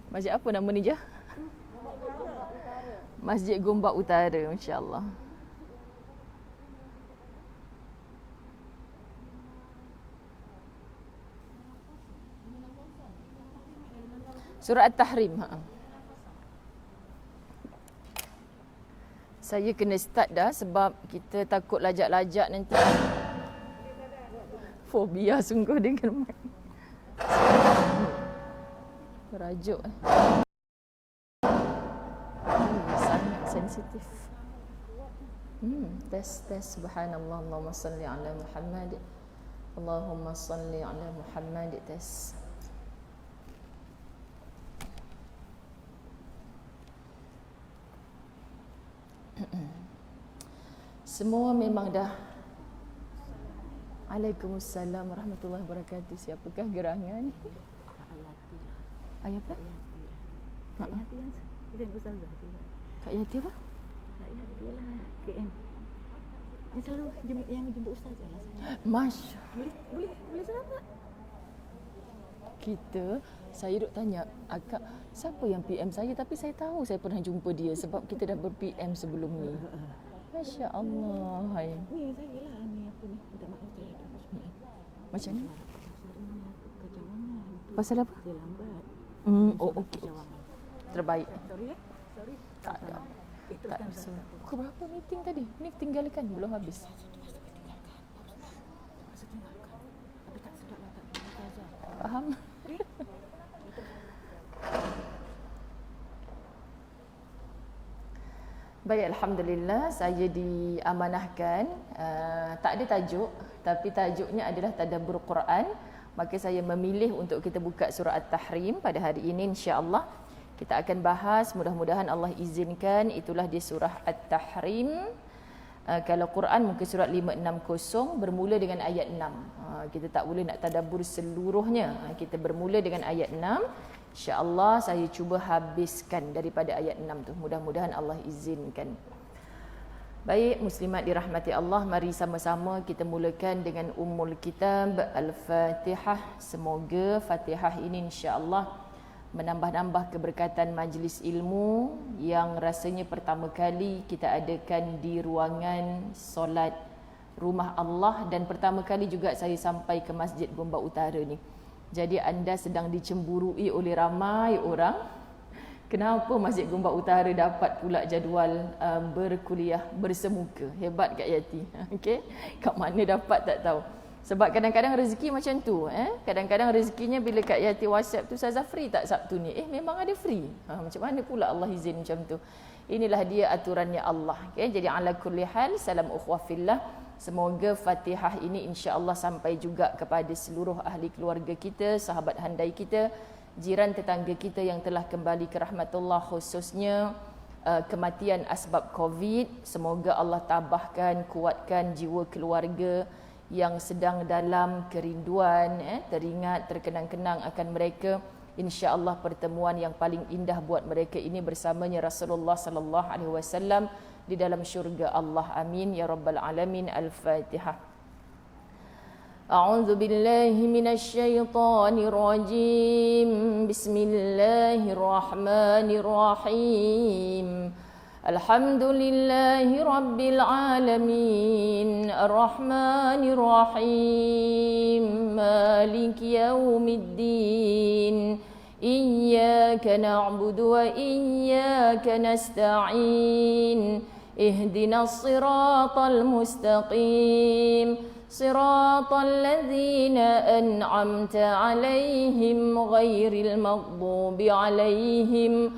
Masjid apa nama ni, Jah? Masjid Gombak Utara, insya-Allah. Surah At-Tahrim. Saya kena start dah sebab kita takut lajak-lajak nanti. Fobia sungguh dengan mic. Berajuk. Sangat sensitif. Tes. Subhanallah. Allahumma salli ala Muhammad. Allahumma salli ala Muhammad. Tes. Semua memang dah. Waalaikumsalam warahmatullahi wabarakatuh. Siapakah gerangan? Ayah apa? Kak Yati yang kita Ustazah. Kak Yati apa? Kak Yati lah KM. Dia selalu jemput Ustazah lah. Masya. Boleh selamat. Saya duk tanya akak siapa yang PM saya, tapi saya tahu saya pernah jumpa dia sebab kita dah ber-PM sebelum ni. Masya Allah. Ni saya lah ni apa ni? Minta maaf saya. Macam ni? Pasal apa? Dia lambat. Okey. Terbaik. Sorry. Tak ada. Tak ada. Pukul berapa meeting tadi? Ni tinggalkan, belum habis. Tapi tak sedap lah, tak Ustazah. Faham? Baik, Alhamdulillah saya diamanahkan. Tak ada tajuk, tapi tajuknya adalah Tadabbur Quran. Maka saya memilih untuk kita buka surah At-Tahrim pada hari ini, insya-Allah. Kita akan bahas, mudah-mudahan Allah izinkan, itulah di surah At-Tahrim. Kalau Quran muka surat 560 bermula dengan ayat 6. Kita tak boleh nak tadabbur seluruhnya. Kita bermula dengan ayat 6. InsyaAllah saya cuba habiskan daripada ayat 6 tu. Mudah-mudahan Allah izinkan. Baik, muslimat dirahmati Allah, mari sama-sama kita mulakan dengan Ummul Kitab Al-Fatihah. Semoga Fatihah ini insya-Allah menambah-nambah keberkatan majlis ilmu yang rasanya pertama kali kita adakan di ruangan solat Rumah Allah, dan pertama kali juga saya sampai ke Masjid Gombak Utara ni. Jadi anda sedang dicemburui oleh ramai orang. Kenapa Masjid Gombak Utara dapat pula jadual berkuliah bersemuka? Hebat Kak Yati. Okey. Kat mana dapat tak tahu. Sebab kadang-kadang rezeki macam tu. Kadang-kadang rezekinya bila Kak Yati WhatsApp tu, Ustazah free tak Sabtu ni? Memang ada free. Macam mana pula Allah izin macam tu? Inilah dia aturannya Allah. Okay? Jadi ala kulli hal, salam ukhwah fillah. Semoga Fatihah ini insya-Allah sampai juga kepada seluruh ahli keluarga kita, sahabat handai kita, jiran tetangga kita yang telah kembali ke rahmatullah, khususnya kematian asbab Covid. Semoga Allah tabahkan, kuatkan jiwa keluarga yang sedang dalam kerinduan, teringat, terkenang-kenang akan mereka. Insya-Allah pertemuan yang paling indah buat mereka ini bersamanya Rasulullah sallallahu alaihi wasallam di dalam syurga Allah. Amin ya rabbal alamin. Al-Fatihah. A'udzu billahi minasy syaithanir rajim. Bismillahirrahmanirrahim. Alhamdulillahi rabbil alamin. Ar-Rahmanir Rahim. Maliki yaumiddin. Iyyaka na'budu wa iyyaka nasta'in. Ihdinas siratal mustaqim. Siratal ladzina an'amta 'alaihim ghairil maghdubi 'alaihim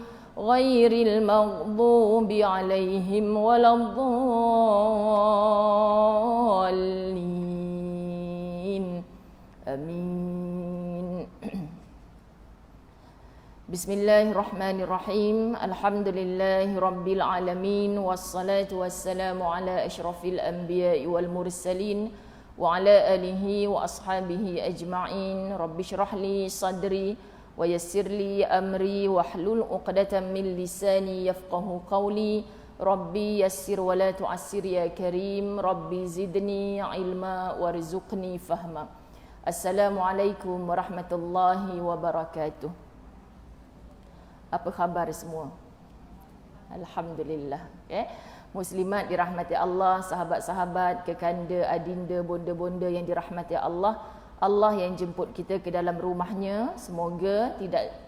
waladdallin. Amin. Bismillahirrahmanirrahim. Alhamdulillahi rabbil alamin. Wassalatu wassalamu ala asyrafil anbiya'i wal mursalin wa ala alihi wa ashabihi ajma'in. Rabbi syrah li sadri wa yassir li amri wahlul 'uqdatam min lisani yafqahu qawli. Rabbi yassir wa la tu'assir ya karim. Rabbi zidni ilma warzuqni fahma. Assalamualaikum warahmatullahi wabarakatuh. Apa khabar semua? Alhamdulillah. Okay. Muslimat dirahmati Allah, sahabat-sahabat, kekanda, adinda, bonda-bonda yang dirahmati Allah. Allah yang jemput kita ke dalam rumahnya. Semoga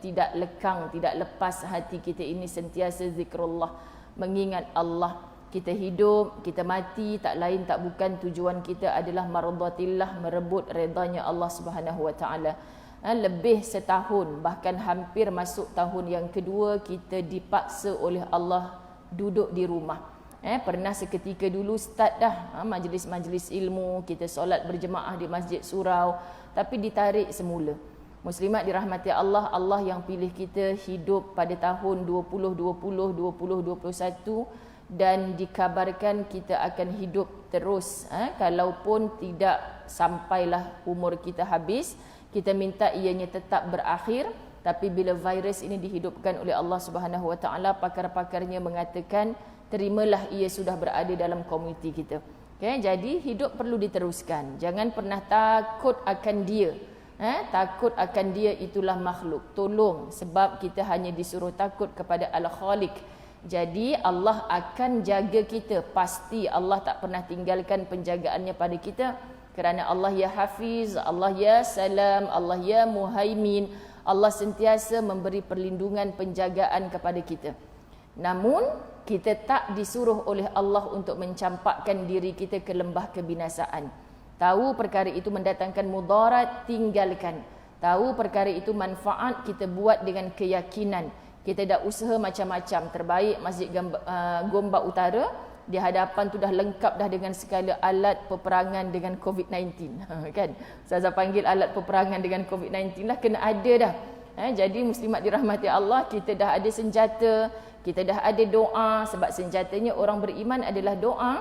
tidak lekang, tidak lepas hati kita ini sentiasa zikrullah, mengingat Allah. Kita hidup, kita mati, tak lain tak bukan tujuan kita adalah maradatillah, merebut redanya Allah Subhanahu Wa Taala. Lebih setahun, bahkan hampir masuk tahun yang kedua, kita dipaksa oleh Allah duduk di rumah. Pernah seketika dulu start dah majlis-majlis ilmu, kita solat berjemaah di Masjid Surau, tapi ditarik semula. Muslimat dirahmati Allah, Allah yang pilih kita hidup pada tahun 2020, 2021 dan dikabarkan kita akan hidup terus. Kalaupun tidak sampailah umur kita habis, kita minta ianya tetap berakhir. Tapi bila virus ini dihidupkan oleh Allah Subhanahu Wa Taala, pakar-pakarnya mengatakan terimalah ia sudah berada dalam komuniti kita. Okay, jadi hidup perlu diteruskan. Jangan pernah takut akan dia. Takut akan dia itulah makhluk. Tolong, sebab kita hanya disuruh takut kepada Al-Khaliq. Jadi Allah akan jaga kita. Pasti Allah tak pernah tinggalkan penjagaannya pada kita. Kerana Allah ya Hafiz, Allah ya Salam, Allah ya Muhaimin. Allah sentiasa memberi perlindungan, penjagaan kepada kita. Namun kita tak disuruh oleh Allah untuk mencampakkan diri kita ke lembah kebinasaan. Tahu perkara itu mendatangkan mudarat, tinggalkan. Tahu perkara itu manfaat, kita buat dengan keyakinan. Kita dah usaha macam-macam. Terbaik Masjid Gombak Utara, di hadapan tu dah lengkap dah dengan segala alat peperangan dengan COVID-19. Kan? Ustazah panggil alat peperangan dengan COVID-19 lah, kena ada dah. Jadi muslimat dirahmati Allah, kita dah ada senjata, kita dah ada doa, sebab senjatanya orang beriman adalah doa.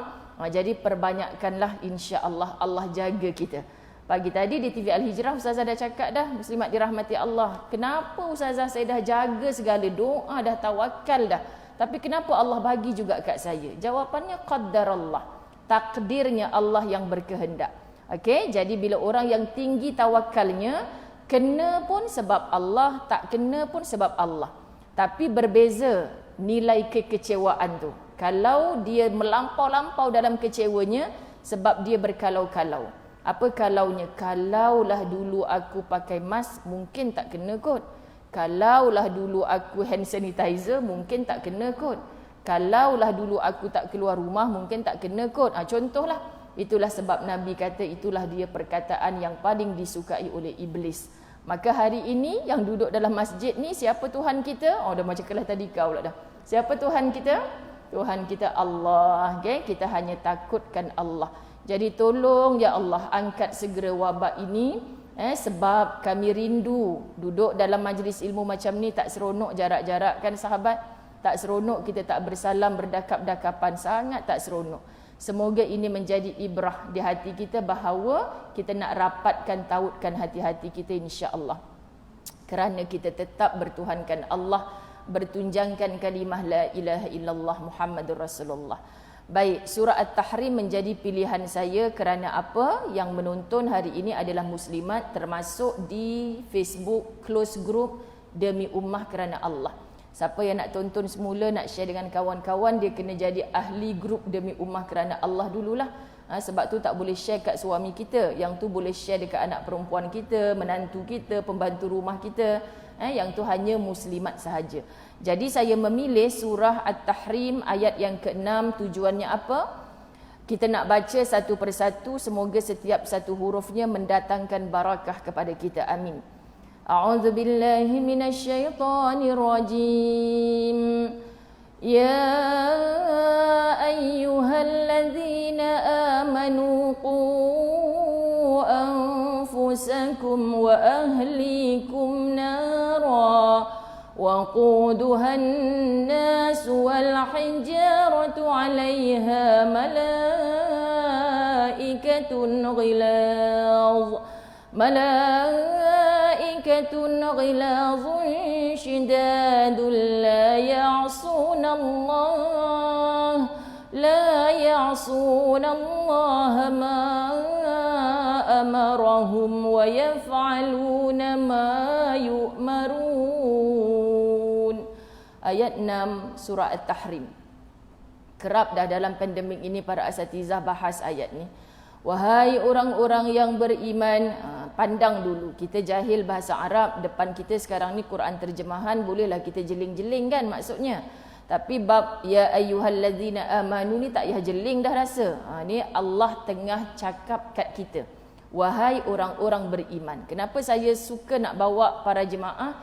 Jadi perbanyakkanlah, insya-Allah Allah jaga kita. Pagi tadi di TV Al-Hijrah Ustazah dah cakap dah, muslimat dirahmati Allah. Kenapa Ustazah saya dah jaga segala doa, dah tawakal dah, tapi kenapa Allah bagi juga kat saya? Jawapannya qaddarallah. Takdirnya Allah yang berkehendak. Okey, jadi bila orang yang tinggi tawakalnya, kena pun sebab Allah, tak kena pun sebab Allah. Tapi berbeza nilai kekecewaan tu. Kalau dia melampau-lampau dalam kecewanya sebab dia berkalau-kalau. Apa kalaunya? Kalaulah dulu aku pakai mask, mungkin tak kena kot. Kalaulah dulu aku hand sanitizer, mungkin tak kena kot. Kalaulah dulu aku tak keluar rumah, mungkin tak kena kot. Contohlah. Itulah sebab Nabi kata itulah dia perkataan yang paling disukai oleh iblis. Maka hari ini yang duduk dalam masjid ni, siapa Tuhan kita? Dah macam kelas tadi kau pula dah. Siapa Tuhan kita? Tuhan kita Allah. Okay? Kita hanya takutkan Allah. Jadi tolong ya Allah, angkat segera wabak ini. Sebab kami rindu duduk dalam majlis ilmu macam ni. Tak seronok jarak-jarak kan sahabat? Tak seronok kita tak bersalam, berdakap-dakapan. Sangat tak seronok. Semoga ini menjadi ibrah di hati kita bahawa kita nak rapatkan, tautkan hati-hati kita insya-Allah. Kerana kita tetap bertuhankan Allah, bertunjangkan kalimah la ilaha illallah Muhammadur Rasulullah. Baik, surah At-Tahrim menjadi pilihan saya kerana apa? Yang menonton hari ini adalah muslimat, termasuk di Facebook close group Demi Ummah Kerana Allah. Siapa yang nak tonton semula, nak share dengan kawan-kawan, dia kena jadi ahli grup Demi Ummah Kerana Allah dululah. Sebab tu tak boleh share kat suami kita. Yang tu boleh share dekat anak perempuan kita, menantu kita, pembantu rumah kita. Yang tu hanya muslimat sahaja. Jadi saya memilih surah At-Tahrim ayat yang ke-6. Tujuannya apa? Kita nak baca satu persatu. Semoga setiap satu hurufnya mendatangkan barakah kepada kita. Amin. A'udzu billahi minasyaitonir rajim. Ya ayyuhalladzina amanu qu anfusakum wa ahlikum nara waquduha an-nas wal hijaratu 'alayha malaikatun غلاظ شداد لا يعصون الله ما أمرهم ويفعلون ما يؤمرون. ayat 6 surah At-Tahrim. Kerap dah dalam pandemik ini para asatizah bahas ayat ni. Wahai orang-orang yang beriman, pandang dulu, kita jahil bahasa Arab, depan kita sekarang ni Quran terjemahan, bolehlah kita jeling-jeling kan maksudnya. Tapi bab ya ayyuhallazina amanu ni tak payah jeling dah rasa. Ni Allah tengah cakap kat kita. Wahai orang-orang beriman. Kenapa saya suka nak bawa para jemaah?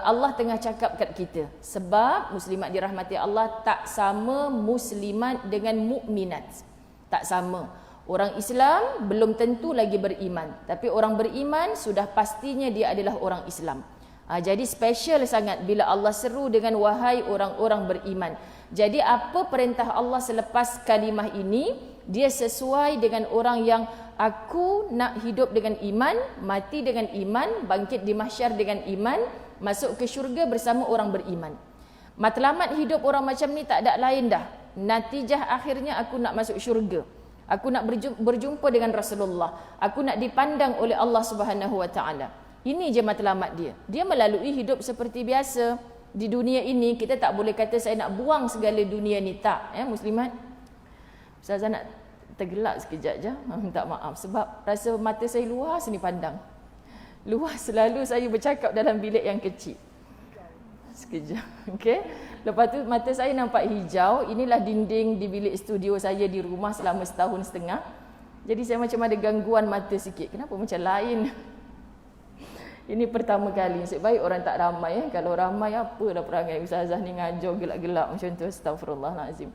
Allah tengah cakap kat kita. Sebab muslimat dirahmati Allah tak sama muslimat dengan mukminat. Tak sama. Orang Islam belum tentu lagi beriman, tapi orang beriman sudah pastinya dia adalah orang Islam. Jadi special sangat bila Allah seru dengan wahai orang-orang beriman. Jadi apa perintah Allah selepas kalimah ini, dia sesuai dengan orang yang aku nak hidup dengan iman, mati dengan iman, bangkit di mahsyar dengan iman, masuk ke syurga bersama orang beriman. Matlamat hidup orang macam ni tak ada lain dah. Natijah akhirnya aku nak masuk syurga. Aku nak berjumpa dengan Rasulullah. Aku nak dipandang oleh Allah Subhanahu Wa Taala. Ini je matlamat dia. Dia melalui hidup seperti biasa. Di dunia ini kita tak boleh kata saya nak buang segala dunia ni, tak, muslimat. Ustazah nak tergelak sekejap je. Minta maaf sebab rasa mata saya luas ni pandang. Luas, selalu saya bercakap dalam bilik yang kecil. Sekejap, okey. Lepas tu mata saya nampak hijau. Inilah dinding di bilik studio saya di rumah selama 1.5 tahun. Jadi saya macam ada gangguan mata sikit. Kenapa macam lain? Ini pertama kali. Nasib baik orang tak ramai. Kalau ramai apalah perangai ustazah ni ngajar gelak-gelak macam tu. Astaghfirullahalazim.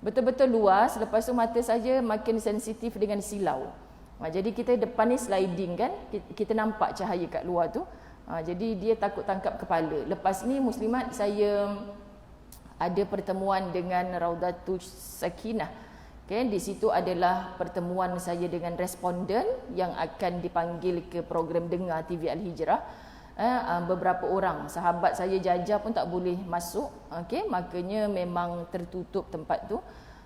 Betul-betul luas. Lepas tu mata saya makin sensitif dengan silau. Jadi kita depan ni sliding kan. Kita nampak cahaya kat luar tu. Jadi dia takut tangkap kepala. Lepas ni muslimat, saya ada pertemuan dengan Raudatus Sakinah. Okay, di situ adalah pertemuan saya dengan responden yang akan dipanggil ke program Dengar TV Al-Hijrah. Beberapa orang sahabat saya Jaja pun tak boleh masuk. Okay, makanya memang tertutup tempat tu.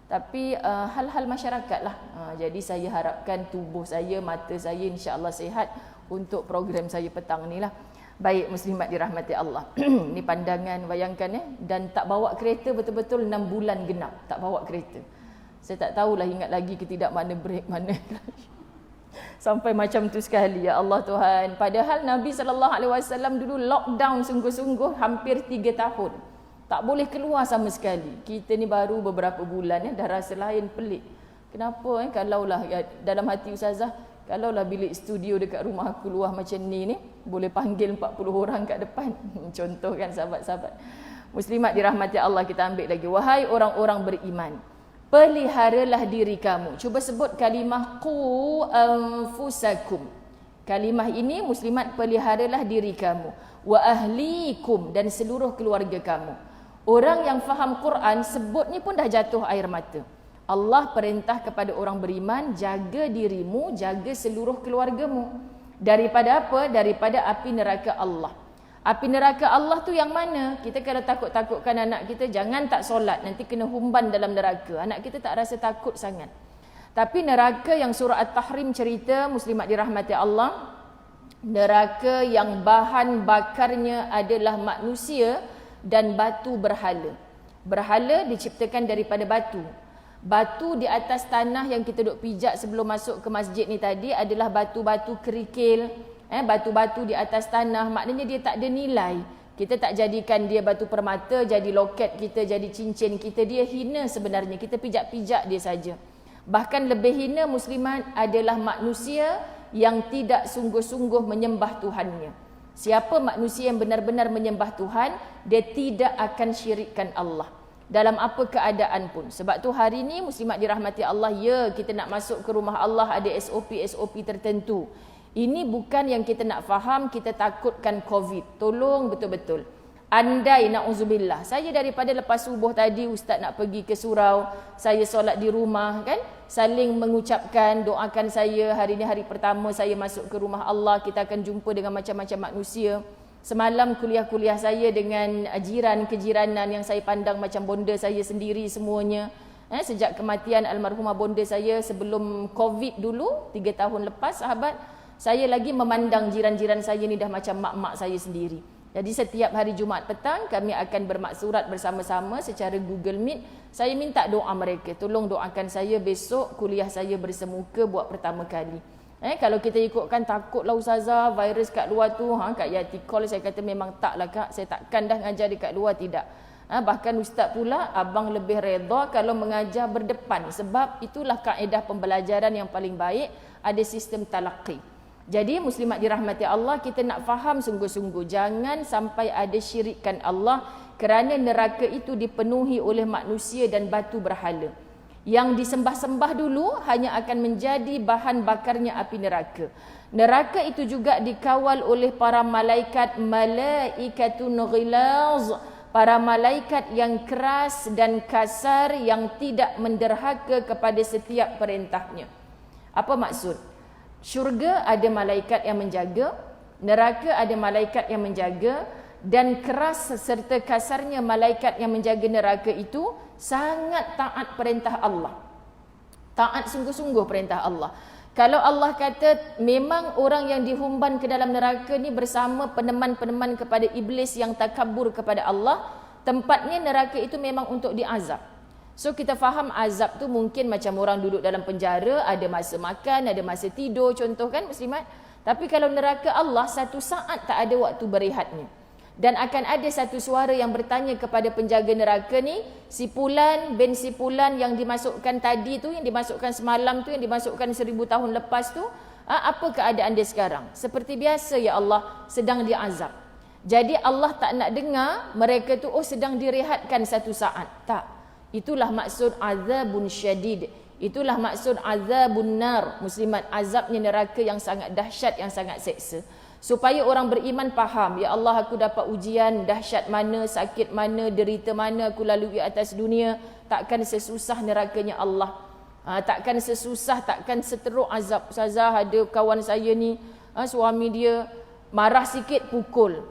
Tapi hal-hal masyarakat lah. Jadi saya harapkan tubuh saya, mata saya insya-Allah sihat untuk program saya petang ni lah. Baik muslimat dirahmati Allah. Ni pandangan, bayangkan dan tak bawa kereta betul-betul 6 bulan genap. Tak bawa kereta. Saya tak tahulah ingat lagi ke tidak mana break, mana sampai macam tu sekali, ya Allah Tuhan. Padahal Nabi SAW dulu lockdown sungguh-sungguh hampir 3 tahun. Tak boleh keluar sama sekali. Kita ni baru beberapa bulan dah rasa lain, pelik. Kenapa kalaulah dalam hati ustazah, kalaulah bilik studio dekat rumah aku luah macam ni boleh panggil 40 orang kat depan. Contoh kan sahabat-sahabat. Muslimat dirahmati Allah, kita ambil lagi. Wahai orang-orang beriman, peliharalah diri kamu. Cuba sebut kalimah qu anfusakum. Kalimah ini muslimat, peliharalah diri kamu. Wa ahlikum, dan seluruh keluarga kamu. Orang yang faham Quran sebut ni pun dah jatuh air mata. Allah perintah kepada orang beriman, jaga dirimu, jaga seluruh keluargamu. Daripada apa? Daripada api neraka Allah. Api neraka Allah tu yang mana? Kita kalau takut-takutkan anak kita, jangan tak solat, nanti kena humban dalam neraka. Anak kita tak rasa takut sangat. Tapi neraka yang surah At-Tahrim cerita, muslimat dirahmati Allah, neraka yang bahan bakarnya adalah manusia dan batu berhala. Berhala diciptakan daripada batu. Batu di atas tanah yang kita duk pijak sebelum masuk ke masjid ni tadi adalah batu-batu kerikil. Batu-batu di atas tanah, maknanya dia tak ada nilai. Kita tak jadikan dia batu permata, jadi loket kita, jadi cincin kita. Dia hina sebenarnya, kita pijak-pijak dia saja. Bahkan lebih hina muslimat adalah manusia yang tidak sungguh-sungguh menyembah Tuhannya. Siapa manusia yang benar-benar menyembah Tuhan, dia tidak akan syirikkan Allah dalam apa keadaan pun. Sebab tu hari ni muslimat dirahmati Allah, ya kita nak masuk ke rumah Allah ada SOP tertentu. Ini bukan yang kita nak faham, kita takutkan COVID. Tolong betul-betul. Andai na'udzubillah, saya daripada lepas subuh tadi ustaz nak pergi ke surau, saya solat di rumah kan, saling mengucapkan, doakan saya, hari ni hari pertama saya masuk ke rumah Allah, kita akan jumpa dengan macam-macam manusia. Semalam kuliah-kuliah saya dengan jiran kejiranan yang saya pandang macam bonda saya sendiri semuanya. Sejak kematian almarhumah bonda saya sebelum COVID dulu, 3 tahun lepas sahabat, saya lagi memandang jiran-jiran saya ni dah macam mak-mak saya sendiri. Jadi setiap hari Jumaat petang kami akan bermaksurat bersama-sama secara Google Meet. Saya minta doa mereka, tolong doakan saya besok kuliah saya bersemuka buat pertama kali. Kalau kita ikutkan takutlah ustazah virus kat luar tu, Kak Yati call saya kata memang taklah Kak, saya takkan dah ngajar dekat luar, tidak. Bahkan ustaz pula abang lebih redha kalau mengajar berdepan, sebab itulah kaedah pembelajaran yang paling baik, ada sistem talaqi. Jadi muslimat dirahmati Allah, kita nak faham sungguh-sungguh, jangan sampai ada syirikkan Allah, kerana neraka itu dipenuhi oleh manusia dan batu berhala. Yang disembah-sembah dulu hanya akan menjadi bahan bakarnya api neraka. Neraka itu juga dikawal oleh para malaikat, malaikatun ghilaz, para malaikat yang keras dan kasar, yang tidak menderhaka kepada setiap perintahnya. Apa maksud? Syurga ada malaikat yang menjaga, neraka ada malaikat yang menjaga, dan keras serta kasarnya malaikat yang menjaga neraka itu sangat taat perintah Allah. Taat sungguh-sungguh perintah Allah. Kalau Allah kata memang orang yang dihumban ke dalam neraka ni bersama peneman-peneman kepada iblis yang takabur kepada Allah, tempatnya neraka itu memang untuk diazab. So kita faham azab tu mungkin macam orang duduk dalam penjara, ada masa makan, ada masa tidur, contoh kan muslimat. Tapi kalau neraka Allah, satu saat tak ada waktu berehatnya. Dan akan ada satu suara yang bertanya kepada penjaga neraka ni, si Fulan bin si Fulan yang dimasukkan tadi tu, yang dimasukkan semalam tu, yang dimasukkan 1000 tahun lepas tu, apa keadaan dia sekarang? Seperti biasa ya Allah, sedang diazab. Jadi Allah tak nak dengar mereka tu sedang direhatkan satu saat. Tak. Itulah maksud azabun syadid. Itulah maksud azabun nar. Muslimat, azabnya neraka yang sangat dahsyat, yang sangat seksa. Supaya orang beriman faham, ya Allah, aku dapat ujian dahsyat mana, sakit mana, derita mana aku lalui atas dunia, takkan sesusah nerakanya Allah. Takkan sesusah, takkan seteruk azab. Ustazah, ada kawan saya ni, suami dia marah sikit pukul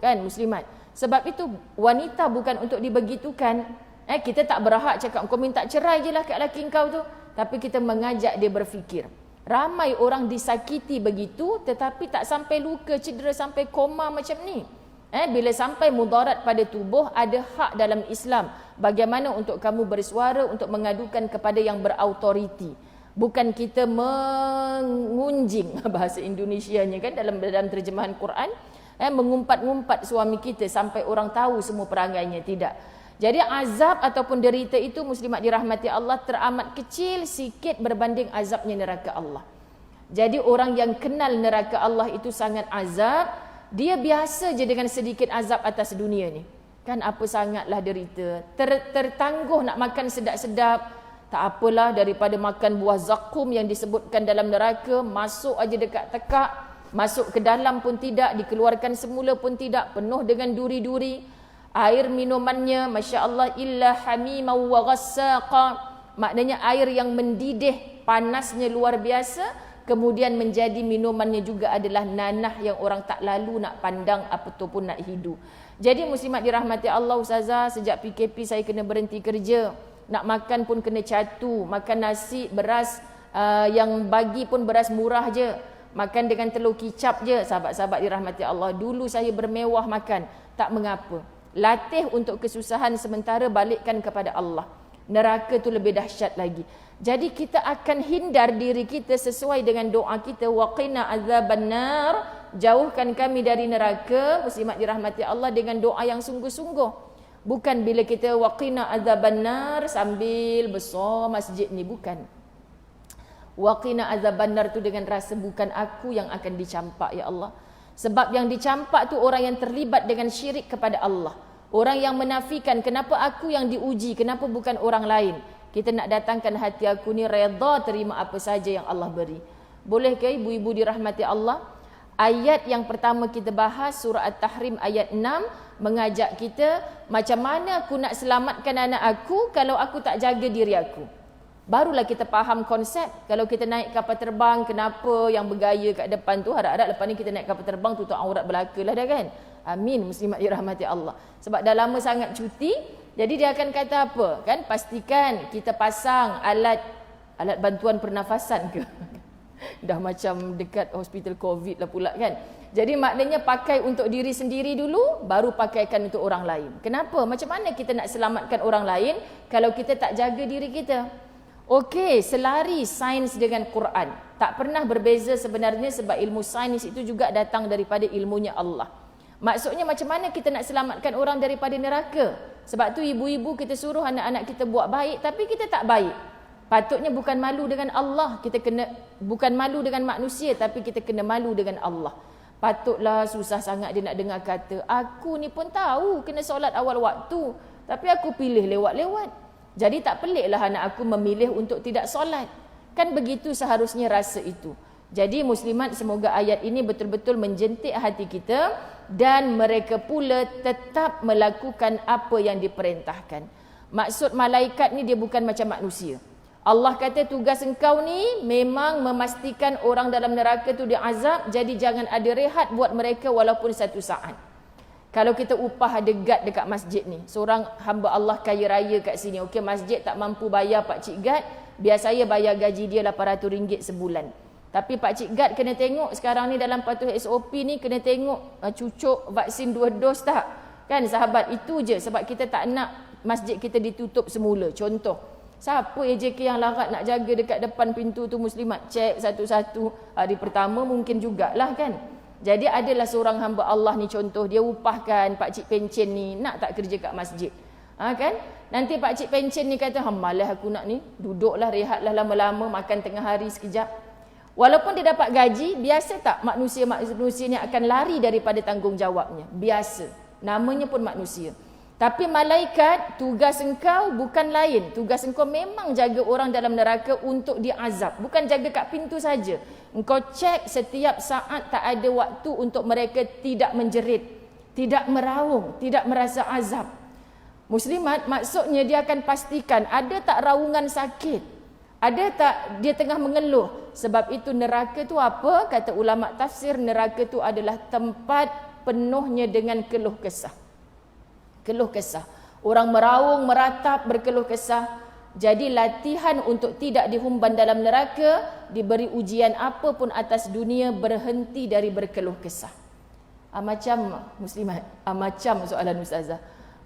kan muslimat. Sebab itu wanita bukan untuk dibegitukan. Kita tak berhak cakap kau minta cerai je lah kat laki kau tu, tapi kita mengajak dia berfikir. Ramai orang disakiti begitu tetapi tak sampai luka, cedera sampai koma macam ni. Bila sampai mudarat pada tubuh, ada hak dalam Islam bagaimana untuk kamu bersuara untuk mengadukan kepada yang berautoriti. Bukan kita mengunjing bahasa Indonesianya kan dalam terjemahan Quran, mengumpat-ngumpat suami kita sampai orang tahu semua perangainya, tidak. Jadi azab ataupun derita itu muslimat dirahmati Allah teramat kecil sikit berbanding azabnya neraka Allah. Jadi orang yang kenal neraka Allah itu sangat azab, dia biasa je dengan sedikit azab atas dunia ni. Kan apa sangatlah derita. Tertangguh nak makan sedap-sedap, tak apalah daripada makan buah zakum yang disebutkan dalam neraka, masuk aja dekat tekak, masuk ke dalam pun tidak, dikeluarkan semula pun tidak, penuh dengan duri-duri. Air minumannya Masya Allah illa hamimah wa ghassaqa, maknanya air yang mendidih, panasnya luar biasa. Kemudian menjadi minumannya juga adalah nanah yang orang tak lalu nak pandang ataupun nak hidu. Jadi muslimat dirahmati Allah, ustazah, sejak PKP saya kena berhenti kerja. Nak makan pun kena catu, makan nasi beras yang bagi pun beras murah je, makan dengan telur kicap je. Sahabat-sahabat dirahmati Allah, dulu saya bermewah makan, tak mengapa. Latih untuk kesusahan sementara, balikkan kepada Allah. Neraka tu lebih dahsyat lagi. Jadi kita akan hindar diri kita sesuai dengan doa kita, waqina azabannar, jauhkan kami dari neraka. Muslimat dirahmati Allah dengan doa yang sungguh-sungguh. Bukan bila kita waqina azabannar sambil besar masjid ni, bukan. Waqina azabannar tu dengan rasa bukan aku yang akan dicampak ya Allah. Sebab yang dicampak tu orang yang terlibat dengan syirik kepada Allah. Orang yang menafikan, kenapa aku yang diuji, kenapa bukan orang lain. Kita nak datangkan hati aku ni redha terima apa saja yang Allah beri. Boleh ke ibu-ibu dirahmati Allah? Ayat yang pertama kita bahas, surah At-Tahrim ayat 6, mengajak kita macam mana aku nak selamatkan anak aku kalau aku tak jaga diri aku. Barulah kita faham konsep. Kalau kita naik kapal terbang, kenapa yang bergaya kat depan tu, harap-harap lepas ni kita naik kapal terbang tutup aurat belaka lah dah kan. Amin, muslimat dirahmati Allah. Sebab dah lama sangat cuti, jadi dia akan kata apa? Kan pastikan kita pasang alat bantuan pernafasan ke. Dah macam dekat hospital COVID lah pula kan. Jadi maknanya pakai untuk diri sendiri dulu, baru pakaikan untuk orang lain. Kenapa? Macam mana kita nak selamatkan orang lain kalau kita tak jaga diri kita? Okey, selari sains dengan Quran. Tak pernah berbeza sebenarnya, sebab ilmu sains itu juga datang daripada ilmunya Allah. Maksudnya macam mana kita nak selamatkan orang daripada neraka? Sebab tu ibu-ibu kita suruh anak-anak kita buat baik, tapi kita tak baik. Patutnya bukan malu dengan Allah, kita kena bukan malu dengan manusia, tapi kita kena malu dengan Allah. Patutlah susah sangat dia nak dengar kata, aku ni pun tahu kena solat awal waktu, tapi aku pilih lewat-lewat. Jadi tak peliklah anak aku memilih untuk tidak solat. Kan begitu seharusnya rasa itu. Jadi muslimat, semoga ayat ini betul-betul menjentik hati kita dan mereka pula tetap melakukan apa yang diperintahkan. Maksud malaikat ni dia bukan macam manusia. Allah kata tugas engkau ni memang memastikan orang dalam neraka tu diazab, jadi jangan ada rehat buat mereka walaupun satu saat. Kalau kita upah ada guard dekat masjid ni, seorang hamba Allah kaya raya kat sini, okey, masjid tak mampu bayar Pak Cik Guard, biar saya bayar gaji dia RM800 sebulan. Tapi Pak Cik Guard kena tengok sekarang ni dalam patuh SOP ni, kena tengok cucuk vaksin 2 dos tak. Kan sahabat, itu je sebab kita tak nak masjid kita ditutup semula. Contoh, siapa AJK yang larat nak jaga dekat depan pintu tu muslimat? Cek satu-satu. Hari pertama mungkin jugalah kan. Jadi adalah seorang hamba Allah ni, contoh dia upahkan Pak Cik Pencen ni, nak tak kerja kat masjid? Kan? Nanti Pak Cik Pencen ni kata, malas aku nak ni, duduklah, rehatlah lama-lama, makan tengah hari sekejap. Walaupun dia dapat gaji, biasa tak manusia-manusia ni akan lari daripada tanggungjawabnya? Biasa. Namanya pun manusia. Tapi malaikat, tugas engkau bukan lain. Tugas engkau memang jaga orang dalam neraka untuk diazab. Bukan jaga kat pintu saja. Engkau cek setiap saat, tak ada waktu untuk mereka tidak menjerit, tidak meraung, tidak merasa azab. Muslimat, maksudnya dia akan pastikan ada tak raungan sakit, ada tak dia tengah mengeluh. Sebab itu neraka tu apa? Kata ulama tafsir, neraka tu adalah tempat penuhnya dengan keluh kesah. Keluh kesah. Orang meraung, meratap, berkeluh kesah. Jadi latihan untuk tidak dihumban dalam neraka, diberi ujian apapun atas dunia, berhenti dari berkeluh kesah. Macam muslimat, macam soalan Ustazah.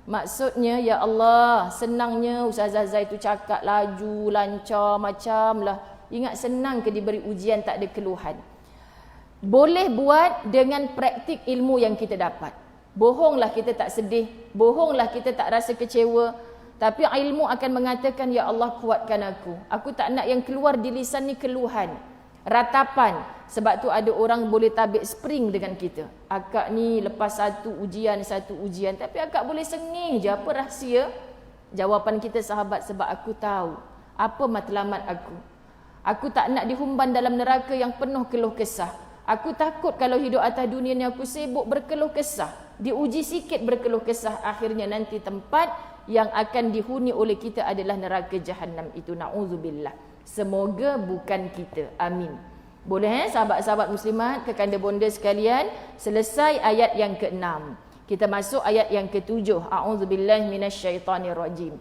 Maksudnya, ya Allah, senangnya Ustazah Zai tu cakap laju, lancar, macam lah. Ingat senang ke diberi ujian tak ada keluhan? Boleh buat dengan praktik ilmu yang kita dapat. Bohonglah kita tak sedih, bohonglah kita tak rasa kecewa. Tapi ilmu akan mengatakan, ya Allah kuatkan aku. Aku tak nak yang keluar di lisan ni keluhan, ratapan. Sebab tu ada orang boleh tabik spring dengan kita. Akak ni lepas satu ujian, tapi akak boleh sengih je. Apa rahsia? Jawapan kita sahabat, sebab aku tahu apa matlamat aku. Aku tak nak dihumban dalam neraka yang penuh keluh kesah. Aku takut kalau hidup atas dunia ni aku sibuk berkeluh kesah, diuji sikit berkeluh kesah, akhirnya nanti tempat yang akan dihuni oleh kita adalah neraka Jahannam itu. Na'udzubillah. Semoga bukan kita. Amin. Boleh sahabat-sahabat muslimat, kekanda bonda sekalian, selesai ayat yang ke-6. Kita masuk ayat yang ke-7. A'udzubillahi minasyaitanirrajim.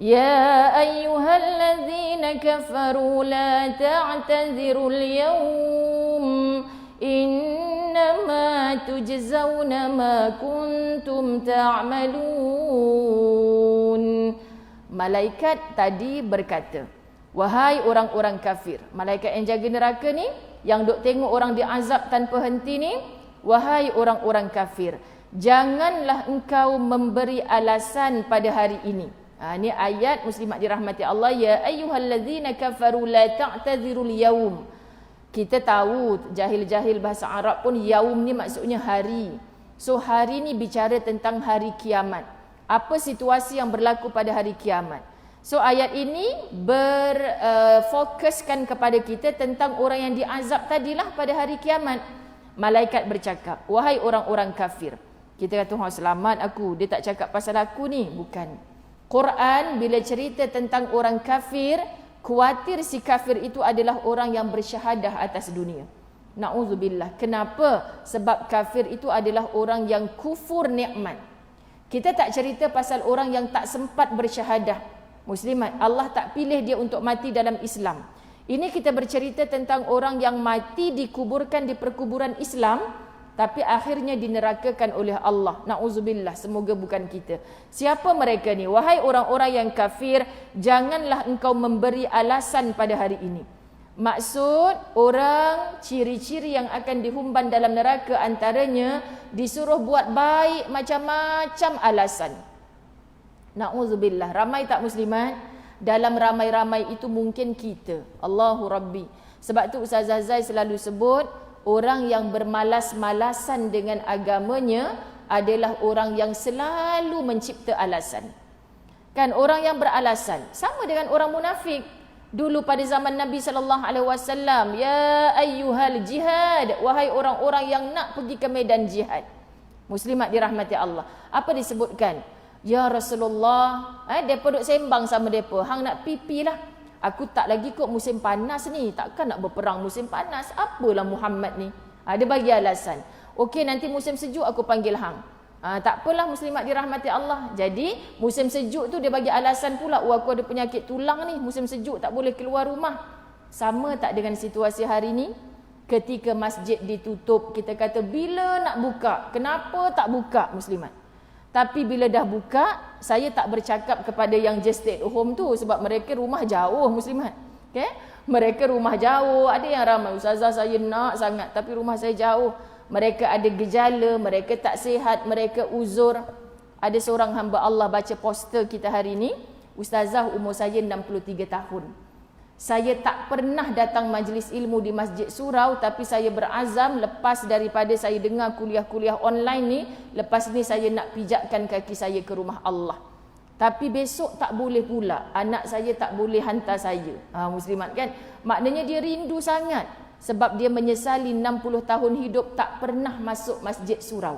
Ya ayyuhallazina kafaru la ta'tazirul yawm innama tujzauna ma kuntum ta'malun. Malaikat tadi berkata, wahai orang-orang kafir, malaikat yang jaga neraka ni, yang duk tengok orang diazab tanpa henti ni, wahai orang-orang kafir, janganlah engkau memberi alasan pada hari ini. Ini ayat muslimat dirahmati Allah. Ya ayyuhallazina kafaru la ta'tazirul yawm. Kita tahu jahil-jahil bahasa Arab pun yaum ni maksudnya hari. So hari ni bicara tentang hari kiamat. Apa situasi yang berlaku pada hari kiamat? So ayat ini berfokuskan kepada kita tentang orang yang diazab tadilah pada hari kiamat. Malaikat bercakap, wahai orang-orang kafir. Kita kata, selamat aku, dia tak cakap pasal aku ni. Bukan. Quran bila cerita tentang orang kafir, khawatir si kafir itu adalah orang yang bersyahadah atas dunia. Na'udzubillah. Kenapa? Sebab kafir itu adalah orang yang kufur nikmat. Kita tak cerita pasal orang yang tak sempat bersyahadah. Muslimat, Allah tak pilih dia untuk mati dalam Islam. Ini kita bercerita tentang orang yang mati dikuburkan di perkuburan Islam, tapi akhirnya dinerakakan oleh Allah. Na'udzubillah, semoga bukan kita. Siapa mereka ni? Wahai orang-orang yang kafir, janganlah engkau memberi alasan pada hari ini. Maksud orang ciri-ciri yang akan dihumban dalam neraka antaranya disuruh buat baik macam-macam alasan. Na'udzubillah. Ramai tak muslimat? Dalam ramai-ramai itu mungkin kita. Allahu Rabbi. Sebab tu Ustazah Zai selalu sebut, orang yang bermalas-malasan dengan agamanya adalah orang yang selalu mencipta alasan. Kan orang yang beralasan sama dengan orang munafik. Dulu pada zaman Nabi SAW, ya ayyuhal jihad, wahai orang-orang yang nak pergi ke medan jihad. Muslimat dirahmati Allah. Apa disebutkan? Ya Rasulullah, depa duk sembang sama depa, hang nak pipi lah. Aku tak lagi kot musim panas ni, takkan nak berperang musim panas. Apalah Muhammad ni. Dia bagi alasan. Okey, nanti musim sejuk aku panggil hang. Tak apalah muslimat dirahmati Allah. Jadi musim sejuk tu dia bagi alasan pula, aku ada penyakit tulang ni, musim sejuk tak boleh keluar rumah. Sama tak dengan situasi hari ni? Ketika masjid ditutup, kita kata bila nak buka? Kenapa tak buka muslimat? Tapi bila dah buka, saya tak bercakap kepada yang just stay at home tu, sebab mereka rumah jauh muslimat. Okay? Mereka rumah jauh. Ada yang ramai, ustazah saya nak sangat tapi rumah saya jauh. Mereka ada gejala, mereka tak sihat, mereka uzur. Ada seorang hamba Allah baca poster kita hari ini. Ustazah, umur saya 63 tahun. Saya tak pernah datang majlis ilmu di Masjid Surau, tapi saya berazam lepas daripada saya dengar kuliah-kuliah online ni, lepas ni saya nak pijakkan kaki saya ke rumah Allah. Tapi besok tak boleh pula. Anak saya tak boleh hantar saya. Muslimat kan? Maknanya dia rindu sangat. Sebab dia menyesali 60 tahun hidup tak pernah masuk Masjid Surau.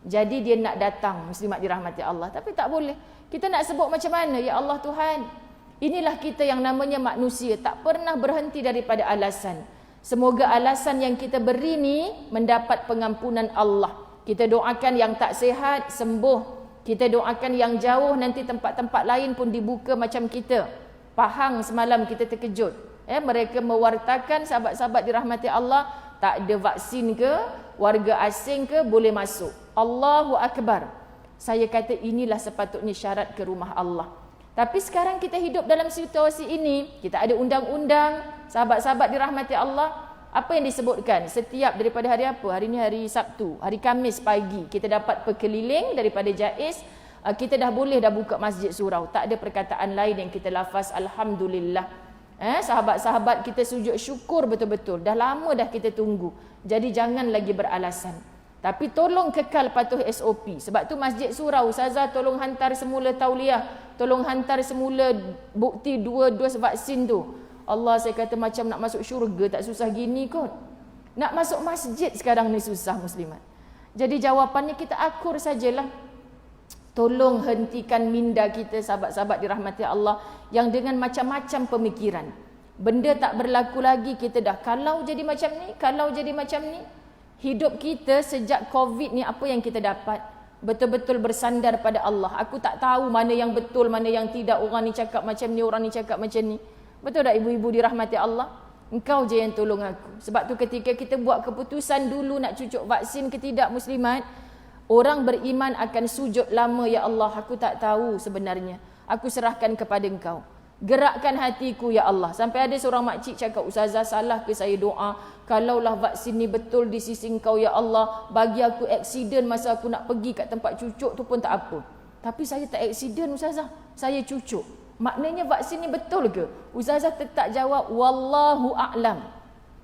Jadi dia nak datang, muslimat dirahmati Allah. Tapi tak boleh. Kita nak sebut macam mana? Ya Allah Tuhan. Inilah kita yang namanya manusia. Tak pernah berhenti daripada alasan. Semoga alasan yang kita beri ni mendapat pengampunan Allah. Kita doakan yang tak sihat, sembuh. Kita doakan yang jauh, nanti tempat-tempat lain pun dibuka macam kita. Pahang semalam kita terkejut. Mereka mewartakan sahabat-sahabat dirahmati Allah, tak ada vaksin ke, warga asing ke boleh masuk. Allahu Akbar. Saya kata inilah sepatutnya syarat ke rumah Allah. Tapi sekarang kita hidup dalam situasi ini, kita ada undang-undang, sahabat-sahabat dirahmati Allah. Apa yang disebutkan? Setiap daripada hari apa? Hari ini hari Sabtu, hari Khamis pagi kita dapat perkeliling daripada JAIS, kita dah boleh dah buka Masjid Surau. Tak ada perkataan lain yang kita lafaz Alhamdulillah. Sahabat-sahabat kita sujud syukur betul-betul. Dah lama dah kita tunggu. Jadi jangan lagi beralasan. Tapi tolong kekal patuh SOP. Sebab tu Masjid Surau, Ustazah tolong hantar semula tauliah. Tolong hantar semula bukti 2 dos vaksin tu. Allah, saya kata macam nak masuk syurga tak susah gini kot. Nak masuk masjid sekarang ni susah muslimat. Jadi jawapannya kita akur sajalah. Tolong hentikan minda kita sahabat-sahabat dirahmati Allah yang dengan macam-macam pemikiran. Benda tak berlaku lagi, kita dah kalau jadi macam ni, kalau jadi macam ni. Hidup kita sejak Covid ni apa yang kita dapat? Betul-betul bersandar pada Allah. Aku tak tahu mana yang betul, mana yang tidak. Orang ni cakap macam ni, orang ni cakap macam ni. Betul tak ibu-ibu dirahmati Allah? Engkau je yang tolong aku. Sebab tu ketika kita buat keputusan dulu nak cucuk vaksin ke tidak muslimat, orang beriman akan sujud lama, ya Allah, aku tak tahu sebenarnya. Aku serahkan kepada Engkau. Gerakkan hatiku, ya Allah. Sampai ada seorang makcik cakap, Ustazah salah ke saya doa? Kalaulah vaksin ni betul di sisi Engkau, ya Allah, bagi aku aksiden masa aku nak pergi kat tempat cucuk tu pun tak apa. Tapi saya tak aksiden Ustazah, saya cucuk. Maknanya vaksin ni betul ke? Ustazah tetap jawab, Wallahu a'lam.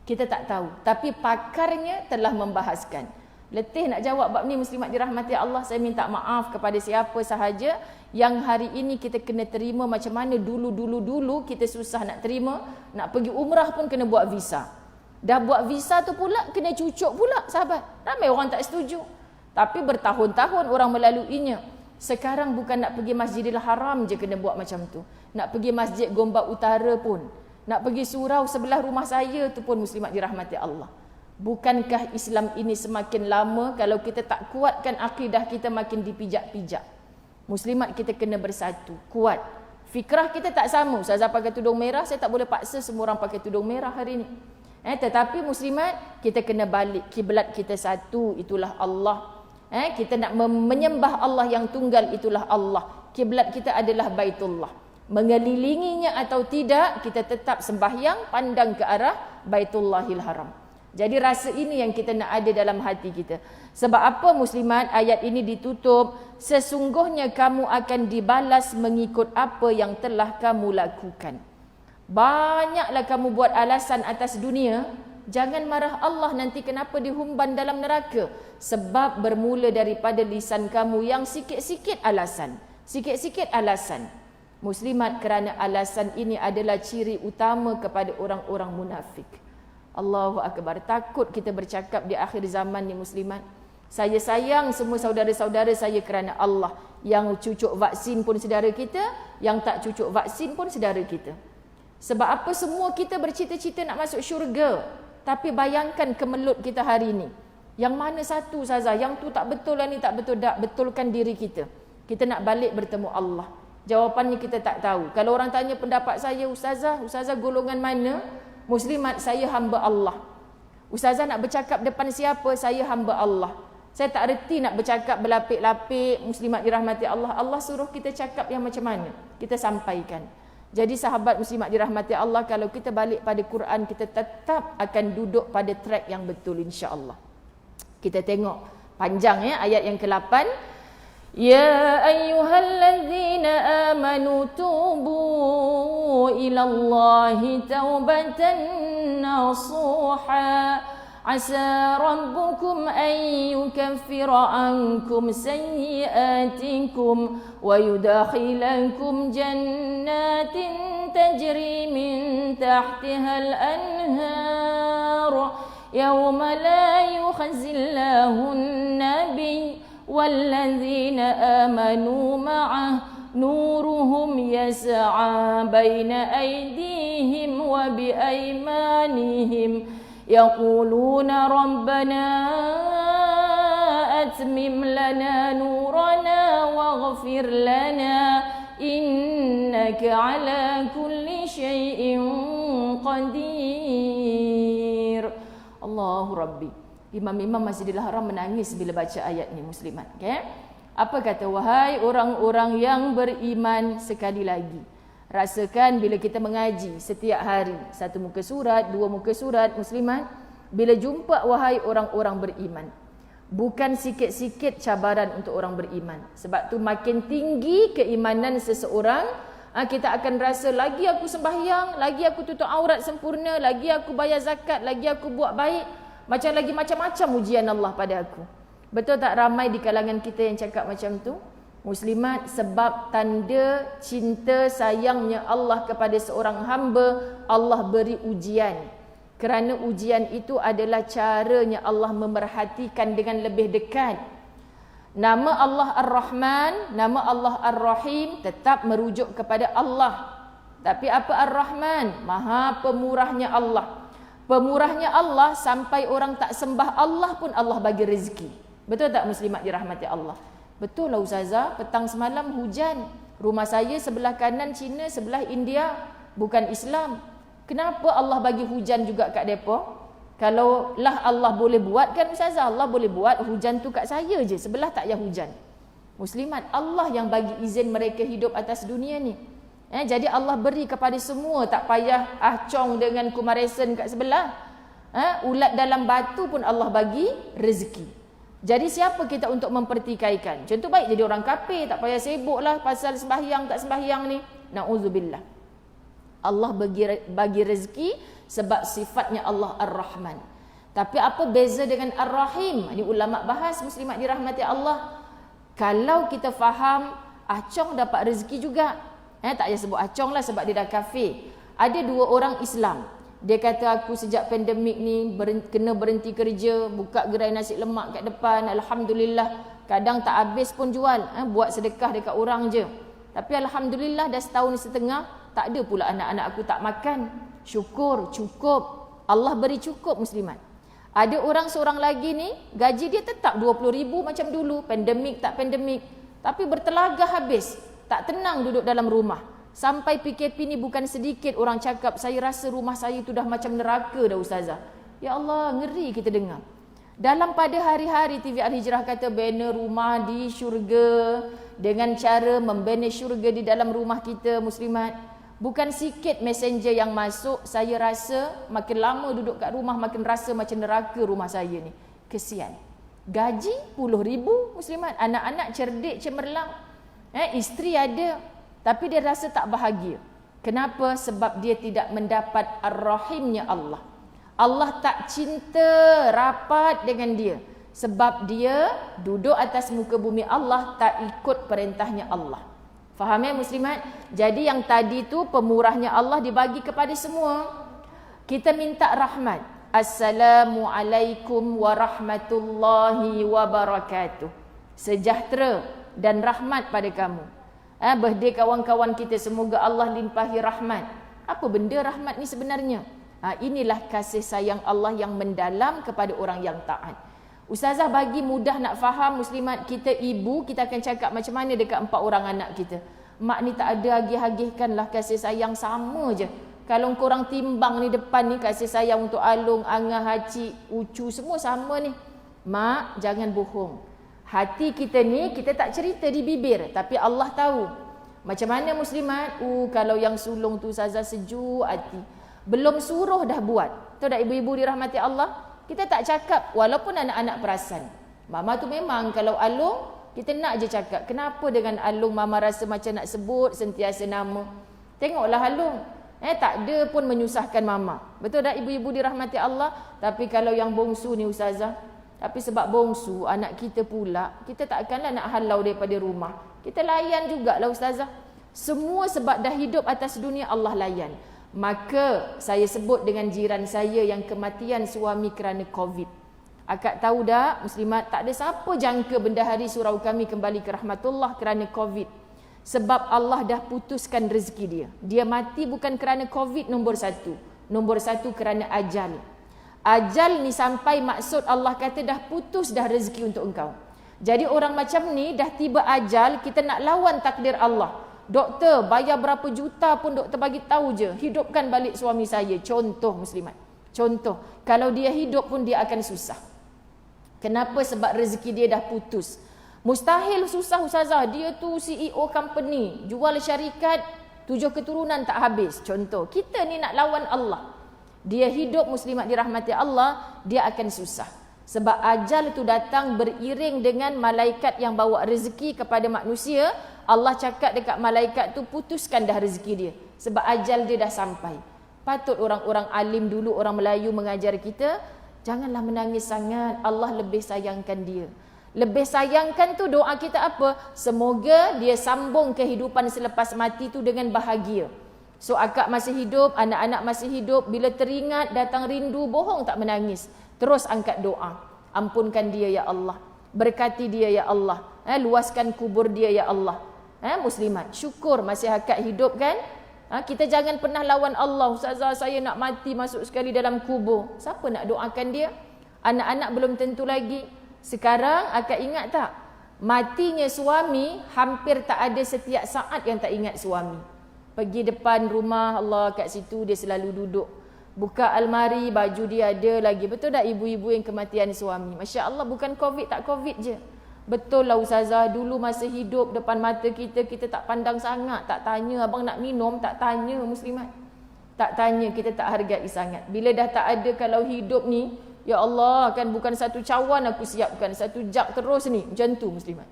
Kita tak tahu. Tapi pakarnya telah membahaskan. Letih nak jawab bab ni muslimat dirahmati Allah. Saya minta maaf kepada siapa sahaja yang hari ini kita kena terima macam mana dulu kita susah nak terima. Nak pergi umrah pun kena buat visa. Dah buat visa tu pula kena cucuk pula sahabat. Ramai orang tak setuju. Tapi bertahun-tahun orang melaluinya. Sekarang bukan nak pergi Masjidil Haram je kena buat macam tu. Nak pergi Masjid Gombak Utara pun. Nak pergi surau sebelah rumah saya tu pun muslimat dirahmati Allah. Bukankah Islam ini semakin lama kalau kita tak kuatkan akidah kita makin dipijak-pijak. Muslimat kita kena bersatu, kuat. Fikrah kita tak sama. Ustazah pakai tudung merah, saya tak boleh paksa semua orang pakai tudung merah hari ini. Tetapi muslimat, kita kena balik kiblat kita satu, itulah Allah. Kita nak menyembah Allah yang tunggal, itulah Allah. Kiblat kita adalah Baitullah. Mengelilinginya atau tidak, kita tetap sembahyang pandang ke arah Baitullahil Haram. Jadi rasa ini yang kita nak ada dalam hati kita. Sebab apa muslimat, ayat ini ditutup, sesungguhnya kamu akan dibalas mengikut apa yang telah kamu lakukan. Banyaklah kamu buat alasan atas dunia, jangan marah Allah nanti kenapa dihumban dalam neraka. Sebab bermula daripada lisan kamu yang sikit-sikit alasan. Sikit-sikit alasan. Muslimat, kerana alasan ini adalah ciri utama kepada orang-orang munafik. Allahu Akbar. Takut kita bercakap di akhir zaman ni muslimat. Saya sayang semua saudara-saudara saya kerana Allah. Yang cucuk vaksin pun saudara kita, yang tak cucuk vaksin pun saudara kita. Sebab apa? Semua kita bercita-cita nak masuk syurga. Tapi bayangkan kemelut kita hari ini. Yang mana satu Ustazah? Yang tu tak betul, yang ni tak betul. Tak betulkan diri kita. Kita nak balik bertemu Allah. Jawapannya kita tak tahu. Kalau orang tanya pendapat saya, Ustazah golongan mana? Muslimat, saya hamba Allah. Ustazah nak bercakap depan siapa? Saya hamba Allah. Saya tak reti nak bercakap berlapik-lapik. Muslimat dirahmati Allah. Allah suruh kita cakap yang macam mana? Kita sampaikan. Jadi sahabat muslimat dirahmati Allah, kalau kita balik pada Quran, kita tetap akan duduk pada track yang betul insya-Allah. Kita tengok panjang ayat yang ke-8. Ya ayyuhallazina amanu tubu ilallahi taubatan nasuha asa rabbukum an yukaffira ankum sayyi'atikum wa yudakhilakum jannatin tajri min tahtiha al-anhar yawma la yukhzillahu an-nabiy والذين آمنوا معه نورهم يسعى بين أيديهم وبأيمانهم يقولون ربنا أتمم لنا نورنا واغفر لنا إنك على كل شيء قدير. الله ربي. Imam-imam Masjidil Haram menangis bila baca ayat ni muslimat. Apa kata? Wahai orang-orang yang beriman, sekali lagi rasakan bila kita mengaji setiap hari, satu muka surat, dua muka surat muslimat, bila jumpa wahai orang-orang beriman, bukan sikit-sikit cabaran untuk orang beriman. Sebab tu makin tinggi keimanan seseorang, kita akan rasa lagi aku sembahyang, lagi aku tutup aurat sempurna, lagi aku bayar zakat, lagi aku buat baik, macam-macam ujian Allah pada aku. Betul tak ramai di kalangan kita yang cakap macam tu? Muslimat, sebab tanda cinta sayangnya Allah kepada seorang hamba, Allah beri ujian. Kerana ujian itu adalah caranya Allah memerhatikan dengan lebih dekat. Nama Allah Ar-Rahman, nama Allah Ar-Rahim tetap merujuk kepada Allah. Tapi apa Ar-Rahman? Maha pemurahnya Allah. Pemurahnya Allah sampai orang tak sembah Allah pun Allah bagi rezeki. Betul tak muslimat dirahmati Allah? Betul lah Ustazah, petang semalam hujan. Rumah saya sebelah kanan Cina, sebelah India, bukan Islam. Kenapa Allah bagi hujan juga kat depa? Kalau lah Allah boleh buat kan Ustazah, Allah boleh buat hujan tu kat saya je, sebelah tak payah hujan. Muslimat, Allah yang bagi izin mereka hidup atas dunia ni. Jadi Allah beri kepada semua, tak payah Cong dengan Kumaresan kat sebelah. Ulat dalam batu pun Allah bagi rezeki. Jadi siapa kita untuk mempertikaikan? Contoh baik jadi orang kafir, tak payah sibuklah pasal sembahyang tak sembahyang ni. Na'udzubillah. Allah bagi rezeki sebab sifatnya Allah Ar-Rahman. Tapi apa beza dengan Ar-Rahim? Ini ulama bahas muslimat dirahmati Allah. Kalau kita faham Cong dapat rezeki juga. Tak payah sebut Cong lah sebab dia dah kafir. Ada dua orang Islam. Dia kata aku sejak pandemik ni kena berhenti kerja, buka gerai nasi lemak kat depan. Alhamdulillah, kadang tak habis pun jual. Buat sedekah dekat orang je. Tapi Alhamdulillah dah setahun setengah, tak ada pula anak-anak aku tak makan. Syukur, cukup. Allah beri cukup muslimat. Ada orang seorang lagi ni, gaji dia tetap 20,000 macam dulu. Pandemik tak pandemik. Tapi bertelaga habis. Tak tenang duduk dalam rumah. Sampai PKP ni bukan sedikit orang cakap, saya rasa rumah saya tu dah macam neraka dah ustazah. Ya Allah, ngeri kita dengar. Dalam pada hari-hari TV Al-Hijrah kata banner rumah di syurga, dengan cara membanner syurga di dalam rumah kita muslimat. Bukan sikit messenger yang masuk, saya rasa makin lama duduk kat rumah makin rasa macam neraka rumah saya ni. Kesian. Gaji puluh ribu muslimat, anak-anak cerdik cemerlang. Isteri ada, tapi dia rasa tak bahagia. Kenapa? Sebab dia tidak mendapat ar-rahimnya Allah. Allah tak cinta rapat dengan dia. Sebab dia duduk atas muka bumi Allah, tak ikut perintahnya Allah. Faham ya muslimat? Jadi yang tadi tu pemurahnya Allah dibagi kepada semua. Kita minta rahmat. Assalamualaikum warahmatullahi wabarakatuh. Sejahtera dan rahmat pada kamu. Birthday kawan-kawan kita, semoga Allah limpahi rahmat. Apa benda rahmat ni sebenarnya? Inilah kasih sayang Allah yang mendalam kepada orang yang taat. Ustazah bagi mudah nak faham muslimat, kita ibu, kita akan cakap macam mana dekat 4 orang anak kita. Mak ni tak ada agih-agihkanlah kasih sayang, sama je. Kalau korang timbang ni depan ni, kasih sayang untuk Alung, Angah, Haci, Ucu, semua sama ni. Mak, jangan bohong. Hati kita ni, kita tak cerita di bibir, tapi Allah tahu. Macam mana muslimat? Kalau yang sulung tu ustazah sejuk hati. Belum suruh dah buat. Tahu tak ibu-ibu dirahmati Allah? Kita tak cakap, walaupun anak-anak perasan. Mama tu memang kalau Alung, kita nak je cakap. Kenapa dengan Alung mama rasa macam nak sebut sentiasa nama? Tengoklah Alung. Tak ada pun menyusahkan mama. Betul tak ibu-ibu dirahmati Allah? Tapi kalau yang bongsu ni ustazah, tapi sebab bongsu, anak kita pula, kita takkanlah nak halau daripada rumah. Kita layan jugalah ustazah. Semua sebab dah hidup atas dunia Allah layan. Maka saya sebut dengan jiran saya yang kematian suami kerana COVID. Akak tahu tak muslimat, tak ada siapa jangka bendahari surau kami kembali ke rahmatullah kerana COVID. Sebab Allah dah putuskan rezeki dia. Dia mati bukan kerana COVID nombor 1. Nombor 1 kerana ajal. Ajal ni sampai maksud Allah kata dah putus dah rezeki untuk engkau. Jadi orang macam ni dah tiba ajal, kita nak lawan takdir Allah. Doktor bayar berapa juta pun doktor bagi tahu je, hidupkan balik suami saya. Contoh muslimat. Contoh, kalau dia hidup pun dia akan susah. Kenapa? Sebab rezeki dia dah putus. Mustahil susah ustazah, dia tu CEO company, jual syarikat 7 keturunan tak habis. Contoh, kita ni nak lawan Allah. Dia hidup muslimat dirahmati Allah, dia akan susah. Sebab ajal itu datang beriring dengan malaikat yang bawa rezeki kepada manusia. Allah cakap dekat malaikat tu, putuskan dah rezeki dia. Sebab ajal dia dah sampai. Patut orang-orang alim dulu, orang Melayu mengajar kita, janganlah menangis sangat, Allah lebih sayangkan dia. Lebih sayangkan tu doa kita apa? Semoga dia sambung kehidupan selepas mati tu dengan bahagia. So akak masih hidup, anak-anak masih hidup, bila teringat datang rindu, bohong tak menangis. Terus angkat doa. Ampunkan dia ya Allah. Berkati dia ya Allah. Luaskan kubur dia ya Allah. Muslimat, syukur masih akak hidup kan? Kita jangan pernah lawan Allah. Ustazah, saya nak mati masuk sekali dalam kubur. Siapa nak doakan dia? Anak-anak belum tentu lagi. Sekarang akak ingat tak? Matinya suami hampir tak ada setiap saat yang tak ingat suami. Pergi depan rumah Allah, kat situ dia selalu duduk. Buka almari, baju dia ada lagi. Betul tak ibu-ibu yang kematian suami? Masya Allah, bukan COVID tak COVID je. Betul lah ustazah, dulu masa hidup depan mata kita, kita tak pandang sangat. Tak tanya abang nak minum, tak tanya muslimat. Tak tanya, kita tak hargai sangat. Bila dah tak ada, kalau hidup ni, ya Allah, kan bukan satu cawan aku siapkan, satu jak terus ni. Macam tu muslimat.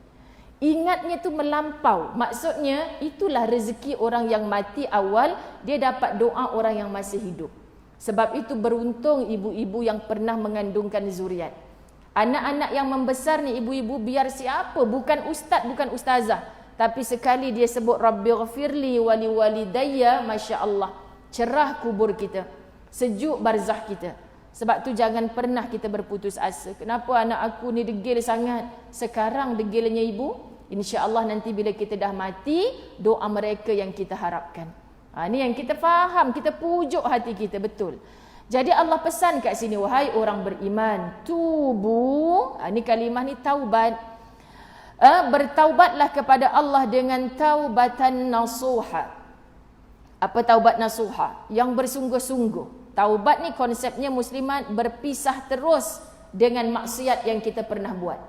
Ingatnya tu melampau. Maksudnya itulah rezeki orang yang mati awal, dia dapat doa orang yang masih hidup. Sebab itu beruntung ibu-ibu yang pernah mengandungkan zuriat. Anak-anak yang membesar ni ibu-ibu biar siapa, bukan ustaz, bukan ustazah, tapi sekali dia sebut Rabbighfirli wali walidayya, masya-Allah, cerah kubur kita, sejuk barzah kita. Sebab tu jangan pernah kita berputus asa. Kenapa anak aku ni degil sangat? Sekarang degilnya ibu, insya-Allah nanti bila kita dah mati, doa mereka yang kita harapkan. Ni yang kita faham, kita pujuk hati kita betul. Jadi Allah pesan kat sini, wahai orang beriman, tubu. Ni kalimah ni taubat. Bertaubatlah kepada Allah dengan taubatan nasuha. Apa taubat nasuha? Yang bersungguh-sungguh. Taubat ni konsepnya muslimat berpisah terus dengan maksiat yang kita pernah buat.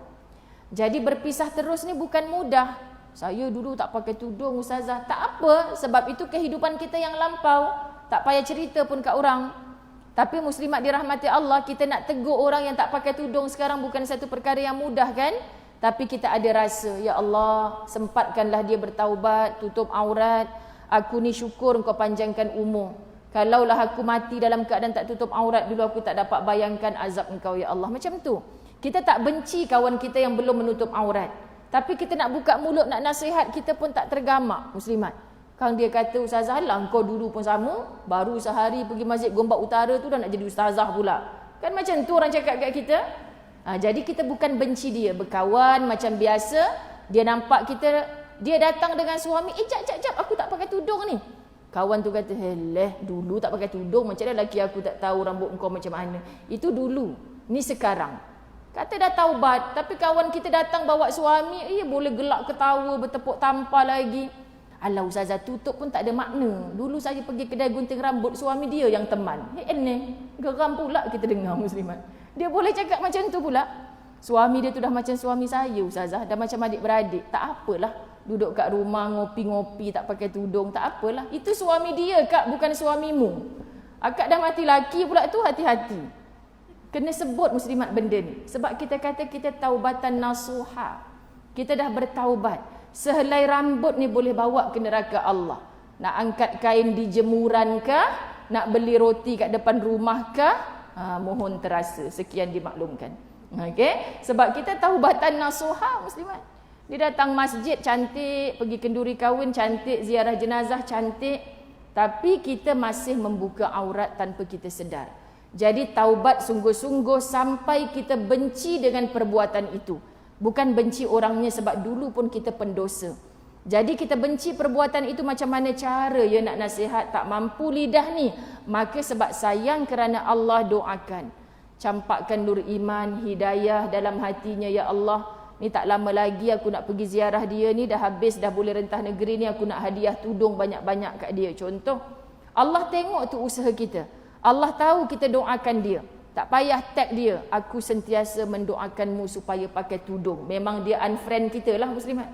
Jadi berpisah terus ni bukan mudah. Saya dulu tak pakai tudung ustazah. Tak apa, sebab itu kehidupan kita yang lampau. Tak payah cerita pun kat orang. Tapi muslimat dirahmati Allah, kita nak tegur orang yang tak pakai tudung sekarang bukan satu perkara yang mudah kan? Tapi kita ada rasa, ya Allah, sempatkanlah dia bertaubat, tutup aurat. Aku ni syukur Engkau panjangkan umur. Kalaulah aku mati dalam keadaan tak tutup aurat dulu, aku tak dapat bayangkan azab Engkau ya Allah. Macam tu. Kita tak benci kawan kita yang belum menutup aurat. Tapi kita nak buka mulut, nak nasihat, kita pun tak tergamak muslimat. Kang dia kata, ustazah lah engkau dulu pun sama. Baru sehari pergi Masjid Gombak Utara tu dah nak jadi ustazah pula. Kan macam tu orang cakap kat kita. Jadi kita bukan benci dia. Berkawan macam biasa. Dia nampak kita, dia datang dengan suami. Jap, aku tak pakai tudung ni. Kawan tu kata, heleh, dulu tak pakai tudung. Macam mana lelaki aku tak tahu rambut engkau macam mana. Itu dulu. Ni sekarang. Kata dah taubat. Tapi kawan kita datang bawa suami. Boleh gelak ketawa, bertepuk tampar lagi. Alah ustazah, tutup pun tak ada makna. Dulu saya pergi kedai gunting rambut, suami dia yang teman. Geram pula kita dengar muslimat. Dia boleh cakap macam tu pula. Suami dia tu dah macam suami saya ustazah. Dah macam adik-beradik. Tak apalah. Duduk kat rumah ngopi-ngopi tak pakai tudung. Tak apalah. Itu suami dia kak, bukan suamimu. Akak dah mati laki pula tu, hati-hati. Kena sebut muslimat benda ni. Sebab kita kata kita taubatan nasuha. Kita dah bertaubat. Sehelai rambut ni boleh bawa ke neraka Allah. Nak angkat kain di jemuran kah? Nak beli roti kat depan rumah kah? Mohon terasa. Sekian dimaklumkan. Okay? Sebab kita taubatan nasuha muslimat. Dia datang masjid cantik, pergi kenduri kahwin cantik, ziarah jenazah cantik. Tapi kita masih membuka aurat tanpa kita sedar. Jadi taubat sungguh-sungguh sampai kita benci dengan perbuatan itu. Bukan benci orangnya sebab dulu pun kita pendosa. Jadi kita benci perbuatan itu macam mana cara ya nak nasihat, tak mampu lidah ni. Maka sebab sayang kerana Allah doakan. Campakkan nur iman, hidayah dalam hatinya ya Allah. Ni tak lama lagi aku nak pergi ziarah dia ni, dah habis, dah boleh rentah negeri ni, aku nak hadiah tudung banyak-banyak kat dia. Contoh, Allah tengok tu usaha kita. Allah tahu kita doakan dia. Tak payah tag dia. Aku sentiasa mendoakanmu supaya pakai tudung. Memang dia unfriend kita lah muslimat.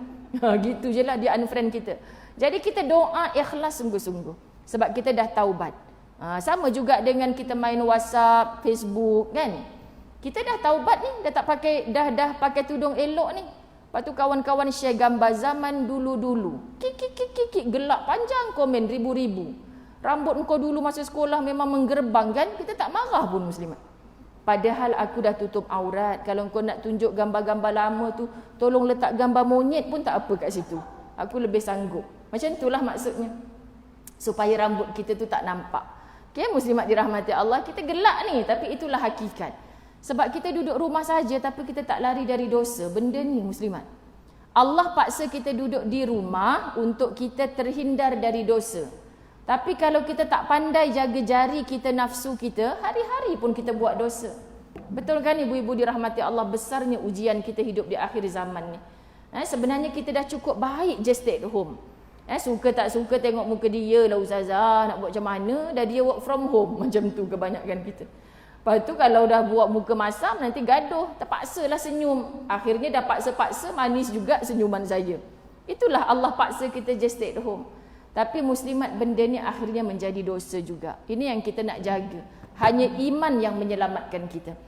Gitu je lah dia unfriend kita. Jadi kita doa ikhlas sungguh-sungguh. Sebab kita dah taubat. Sama juga dengan kita main WhatsApp, Facebook kan. Kita dah taubat ni. Dah tak pakai, dah pakai tudung elok ni. Lepas tu kawan-kawan share gambar zaman dulu-dulu. Kik, gelak panjang komen ribu-ribu. Rambut engkau dulu masa sekolah memang menggerbang kan. Kita tak marah pun muslimat. Padahal aku dah tutup aurat. Kalau kau nak tunjuk gambar-gambar lama tu, tolong letak gambar monyet pun tak apa kat situ. Aku lebih sanggup. Macam itulah maksudnya. Supaya rambut kita tu tak nampak. Okay, muslimat dirahmati Allah. Kita gelak ni, tapi itulah hakikat. Sebab kita duduk rumah saja, tapi kita tak lari dari dosa. Benda ni muslimat. Allah paksa kita duduk di rumah untuk kita terhindar dari dosa. Tapi kalau kita tak pandai jaga jari kita, nafsu kita, hari-hari pun kita buat dosa. Betul kan ibu-ibu dirahmati Allah, besarnya ujian kita hidup di akhir zaman ni. Sebenarnya kita dah cukup baik je stay at home. Suka tak suka tengok muka dia lah ustazah, nak buat macam mana, dah dia work from home. Macam tu kebanyakan kita. Lepas tu kalau dah buat muka masam, nanti gaduh, terpaksalah senyum. Akhirnya dah paksa-paksa, manis juga senyuman saya. Itulah Allah paksa kita just stay at home. Tapi muslimat benda ni akhirnya menjadi dosa juga. Ini yang kita nak jaga. Hanya iman yang menyelamatkan kita.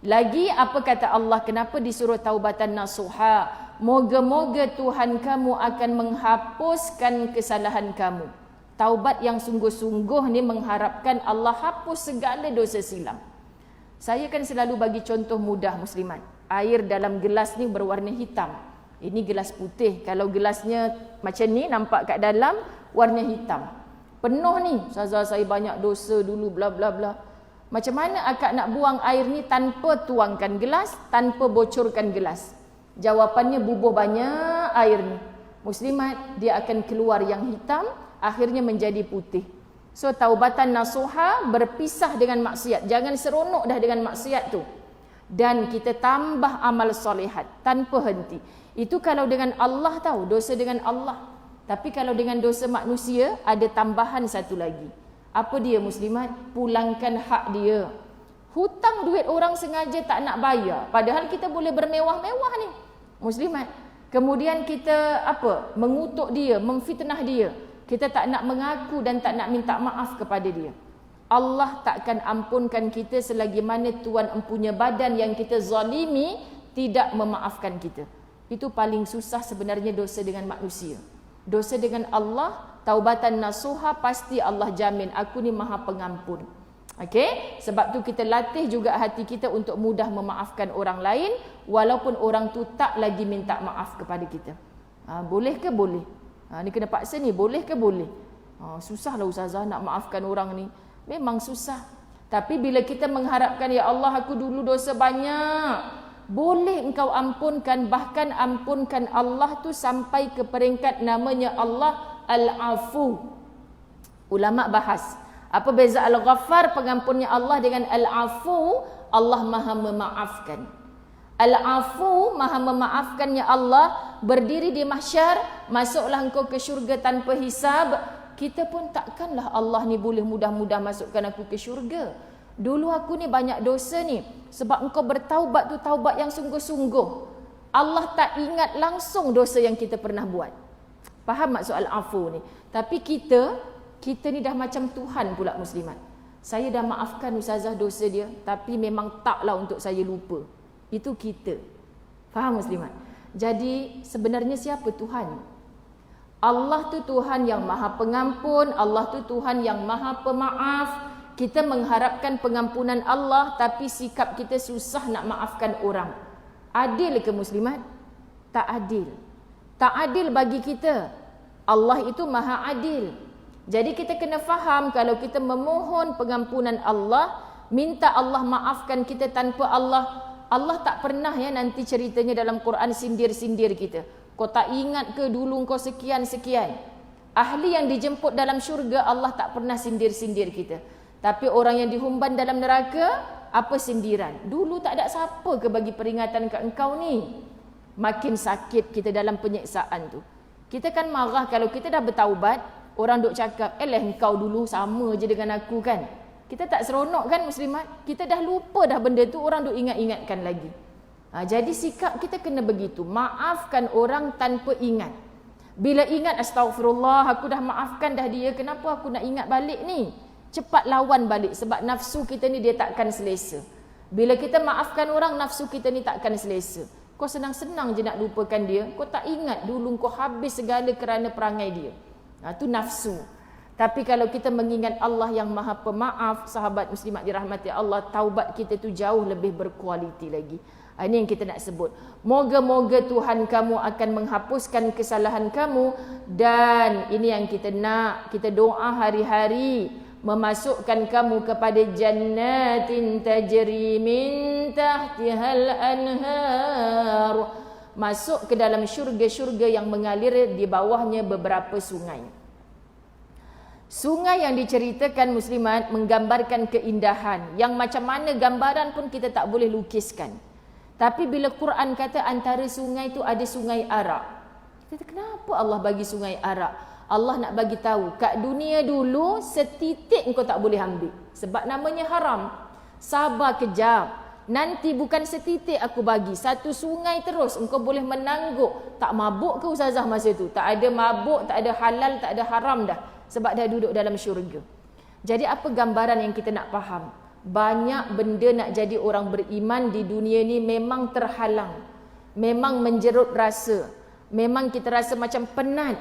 Lagi apa kata Allah, kenapa disuruh taubatan nasuha? Moga-moga Tuhan kamu akan menghapuskan kesalahan kamu. Taubat yang sungguh-sungguh ni mengharapkan Allah hapus segala dosa silam. Saya kan selalu bagi contoh mudah muslimat. Air dalam gelas ni berwarna hitam. Ini gelas putih. Kalau gelasnya macam ni nampak kat dalam, warna hitam. Penuh ni. Ustazah saya banyak dosa dulu bla bla bla. Macam mana akak nak buang air ni tanpa tuangkan gelas, tanpa bocorkan gelas? Jawapannya bubuh banyak air ni. Muslimat, dia akan keluar yang hitam, akhirnya menjadi putih. So taubatan nasuha, berpisah dengan maksiat. Jangan seronok dah dengan maksiat tu. Dan kita tambah amal solehat tanpa henti. Itu kalau dengan Allah tahu, dosa dengan Allah. Tapi kalau dengan dosa manusia, ada tambahan satu lagi. Apa dia muslimat? Pulangkan hak dia. Hutang duit orang sengaja tak nak bayar. Padahal kita boleh bermewah-mewah ni. Muslimat. Kemudian kita mengutuk dia, memfitnah dia. Kita tak nak mengaku dan tak nak minta maaf kepada dia. Allah takkan ampunkan kita selagi mana tuan empunya badan yang kita zalimi tidak memaafkan kita. Itu paling susah sebenarnya dosa dengan manusia. Dosa dengan Allah, taubatan nasuha, pasti Allah jamin aku ni Maha Pengampun. Okey, sebab tu kita latih juga hati kita untuk mudah memaafkan orang lain walaupun orang tu tak lagi minta maaf kepada kita. Boleh ke? Boleh. Ni kena paksa ni, boleh ke? Boleh. Susahlah ustazah nak maafkan orang ni. Memang susah. Tapi bila kita mengharapkan, ya Allah aku dulu dosa banyak, boleh engkau ampunkan. Bahkan ampunkan Allah tu sampai ke peringkat namanya Allah Al-Afu. Ulama bahas, apa beza Al-Ghaffar, pengampunnya Allah, dengan Al-Afu, Allah Maha memaafkan. Al-Afu, Maha memaafkannya Allah, berdiri di mahsyar, masuklah engkau ke syurga tanpa hisab. Kita pun takkanlah Allah ni boleh mudah-mudah masukkan aku ke syurga. Dulu aku ni banyak dosa ni. Sebab engkau bertaubat tu taubat yang sungguh-sungguh. Allah tak ingat langsung dosa yang kita pernah buat. Faham maksud Al-Afu ni? Tapi kita ni dah macam Tuhan pula muslimat. Saya dah maafkan ustazah dosa dia, tapi memang taklah untuk saya lupa. Itu kita. Faham muslimat? Jadi sebenarnya siapa Tuhan? Allah tu Tuhan yang Maha Pengampun, Allah tu Tuhan yang Maha Pemaaf. Kita mengharapkan pengampunan Allah, tapi sikap kita susah nak maafkan orang. Adil ke muslimat? Tak adil. Tak adil bagi kita. Allah itu Maha Adil. Jadi kita kena faham, kalau kita memohon pengampunan Allah, minta Allah maafkan kita tanpa Allah tak pernah nanti ceritanya dalam Quran sindir-sindir kita. Kau tak ingat ke dulu kau sekian-sekian? Ahli yang dijemput dalam syurga, Allah tak pernah sindir-sindir kita. Tapi orang yang dihumban dalam neraka, apa sindiran? Dulu tak ada siapa ke bagi peringatan ke engkau ni? Makin sakit kita dalam penyiksaan tu. Kita kan marah kalau kita dah bertaubat, orang duk cakap, engkau dulu sama je dengan aku kan? Kita tak seronok kan muslimat? Kita dah lupa dah benda tu, orang duk ingat-ingatkan lagi. Jadi sikap kita kena begitu. Maafkan orang tanpa ingat. Bila ingat, astagfirullah, aku dah maafkan dah dia, kenapa aku nak ingat balik ni? Cepat lawan balik. Sebab nafsu kita ni dia takkan selesa. Bila kita maafkan orang, nafsu kita ni takkan selesa. Kau senang-senang je nak lupakan dia. Kau tak ingat dulu kau habis segala kerana perangai dia. Itu nafsu. Tapi kalau kita mengingat Allah yang Maha Pemaaf, sahabat muslimat dirahmati Allah, taubat kita tu jauh lebih berkualiti lagi. Ini yang kita nak sebut. Moga-moga Tuhan kamu akan menghapuskan kesalahan kamu. Dan ini yang kita nak. Kita doa hari-hari. Memasukkan kamu kepada jannatin tajri min tahtihal anhar. Masuk ke dalam syurga-syurga yang mengalir di bawahnya beberapa sungai. Sungai yang diceritakan muslimat menggambarkan keindahan. Yang macam mana gambaran pun kita tak boleh lukiskan. Tapi bila Quran kata antara sungai itu ada sungai arak. Kita kenapa Allah bagi sungai arak? Allah nak bagi tahu, kat dunia dulu setitik engkau tak boleh ambil. Sebab namanya haram. Sabar kejap. Nanti bukan setitik aku bagi, satu sungai terus engkau boleh menangguk. Tak mabuk ke ustazah masa tu? Tak ada mabuk, tak ada halal, tak ada haram dah. Sebab dah duduk dalam syurga. Jadi apa gambaran yang kita nak faham? Banyak benda nak jadi orang beriman di dunia ni memang terhalang. Memang menjerut rasa. Memang kita rasa macam penat.